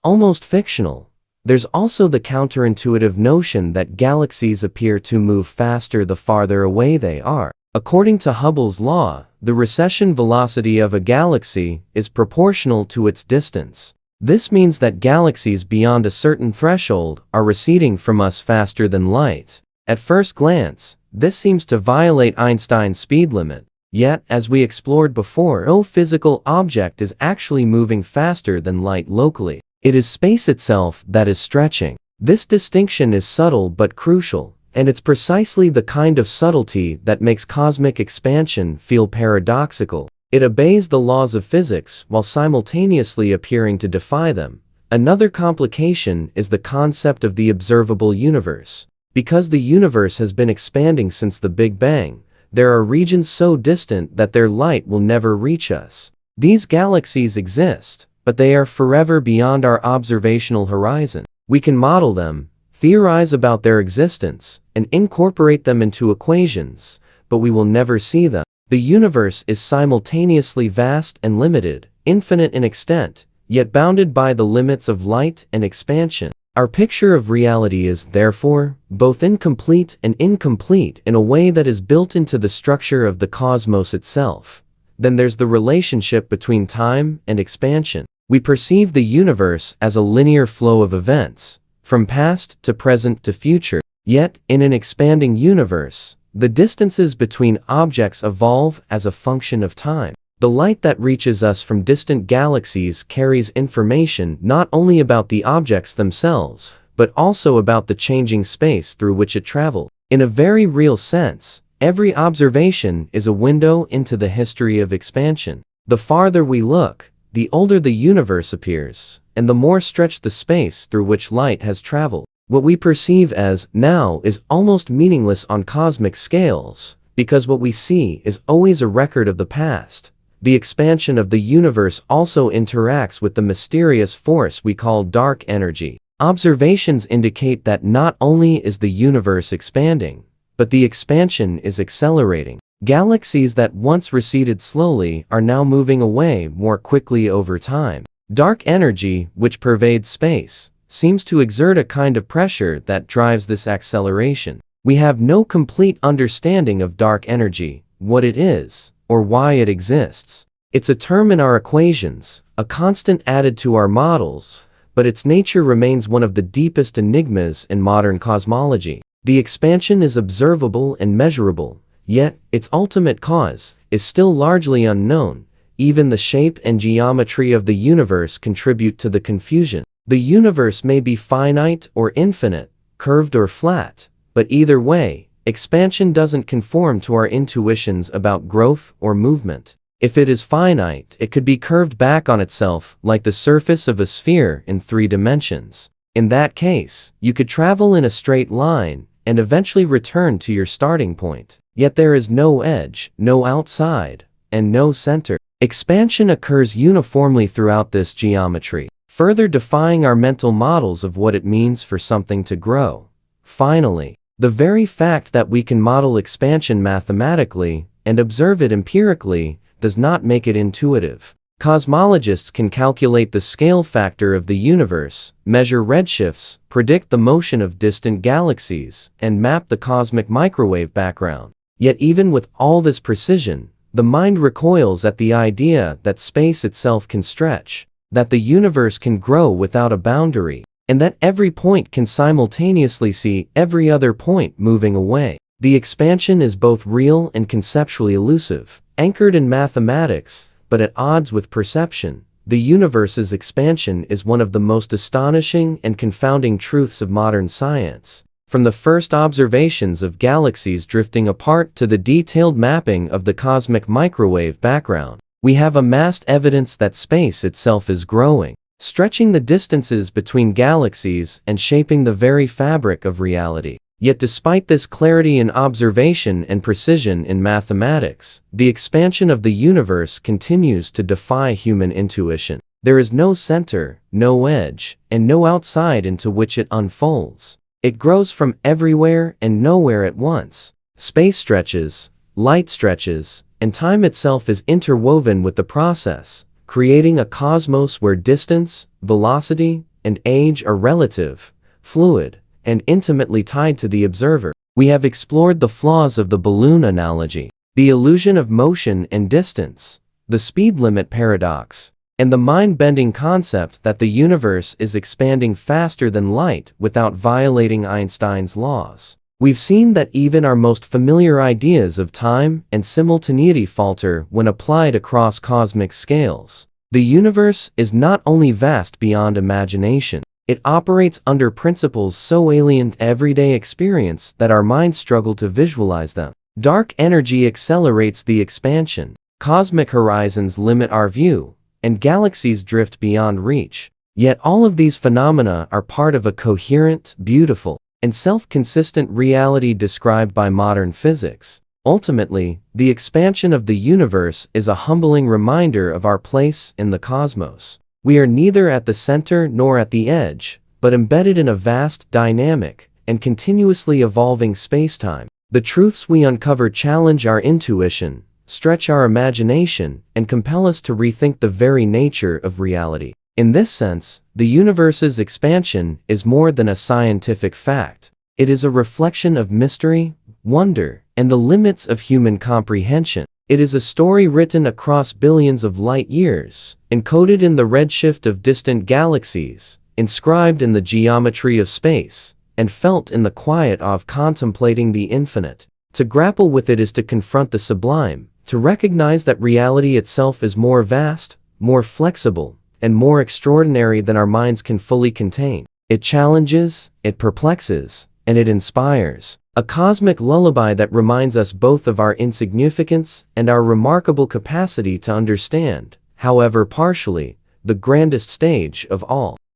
S1: almost fictional. There's also the counterintuitive notion that galaxies appear to move faster the farther away they are. According to Hubble's law, the recession velocity of a galaxy is proportional to its distance. This means that galaxies beyond a certain threshold are receding from us faster than light. At first glance, this seems to violate Einstein's speed limit. Yet, as we explored before, no physical object is actually moving faster than light locally. It is space itself that is stretching. This distinction is subtle but crucial, and it's precisely the kind of subtlety that makes cosmic expansion feel paradoxical. It obeys the laws of physics while simultaneously appearing to defy them. Another complication is the concept of the observable universe. Because the universe has been expanding since the Big Bang, there are regions so distant that their light will never reach us. These galaxies exist, but they are forever beyond our observational horizon. We can model them, theorize about their existence, and incorporate them into equations, but we will never see them. The universe is simultaneously vast and limited, infinite in extent, yet bounded by the limits of light and expansion. Our picture of reality is, therefore, both incomplete and incomplete in a way that is built into the structure of the cosmos itself. Then there's the relationship between time and expansion. We perceive the universe as a linear flow of events, from past to present to future. Yet, in an expanding universe, the distances between objects evolve as a function of time. The light that reaches us from distant galaxies carries information not only about the objects themselves, but also about the changing space through which it traveled. In a very real sense, every observation is a window into the history of expansion. The farther we look, the older the universe appears, and the more stretched the space through which light has traveled. What we perceive as now is almost meaningless on cosmic scales, because what we see is always a record of the past. The expansion of the universe also interacts with the mysterious force we call dark energy. Observations indicate that not only is the universe expanding, but the expansion is accelerating. Galaxies that once receded slowly are now moving away more quickly over time. Dark energy, which pervades space, seems to exert a kind of pressure that drives this acceleration. We have no complete understanding of dark energy, what it is, or why it exists. It's a term in our equations, a constant added to our models, but its nature remains one of the deepest enigmas in modern cosmology. The expansion is observable and measurable, yet its ultimate cause is still largely unknown. Even the shape and geometry of the universe contribute to the confusion. The universe may be finite or infinite, curved or flat, but either way, expansion doesn't conform to our intuitions about growth or movement. If it is finite, it could be curved back on itself like the surface of a sphere in 3 dimensions. In that case, you could travel in a straight line and eventually return to your starting point. Yet there is no edge, no outside, and no center. Expansion occurs uniformly throughout this geometry, further defying our mental models of what it means for something to grow. Finally, the very fact that we can model expansion mathematically and observe it empirically does not make it intuitive. Cosmologists can calculate the scale factor of the universe, measure redshifts, predict the motion of distant galaxies, and map the cosmic microwave background. Yet even with all this precision, the mind recoils at the idea that space itself can stretch, that the universe can grow without a boundary, and that every point can simultaneously see every other point moving away. The expansion is both real and conceptually elusive, anchored in mathematics, but at odds with perception. The universe's expansion is one of the most astonishing and confounding truths of modern science. From the first observations of galaxies drifting apart to the detailed mapping of the cosmic microwave background, we have amassed evidence that space itself is growing, stretching the distances between galaxies and shaping the very fabric of reality. Yet despite this clarity in observation and precision in mathematics, the expansion of the universe continues to defy human intuition. There is no center, no edge, and no outside into which it unfolds. It grows from everywhere and nowhere at once. Space stretches, light stretches, and time itself is interwoven with the process, creating a cosmos where distance, velocity, and age are relative, fluid, and intimately tied to the observer. We have explored the flaws of the balloon analogy, the illusion of motion and distance, the speed limit paradox, and the mind-bending concept that the universe is expanding faster than light without violating Einstein's laws. We've seen that even our most familiar ideas of time and simultaneity falter when applied across cosmic scales. The universe is not only vast beyond imagination, it operates under principles so alien to everyday experience that our minds struggle to visualize them. Dark energy accelerates the expansion, cosmic horizons limit our view, and galaxies drift beyond reach. Yet all of these phenomena are part of a coherent, beautiful, and self-consistent reality described by modern physics. Ultimately, the expansion of the universe is a humbling reminder of our place in the cosmos. We are neither at the center nor at the edge, but embedded in a vast, dynamic, and continuously evolving spacetime. The truths we uncover challenge our intuition, stretch our imagination, and compel us to rethink the very nature of reality. In this sense, the universe's expansion is more than a scientific fact. It is a reflection of mystery, wonder, and the limits of human comprehension. It is a story written across billions of light years, encoded in the redshift of distant galaxies, inscribed in the geometry of space, and felt in the quiet awe of contemplating the infinite. To grapple with it is to confront the sublime, to recognize that reality itself is more vast, more flexible, and more extraordinary than our minds can fully contain. It challenges, it perplexes, and it inspires. A cosmic lullaby that reminds us both of our insignificance and our remarkable capacity to understand, however partially, the grandest stage of all.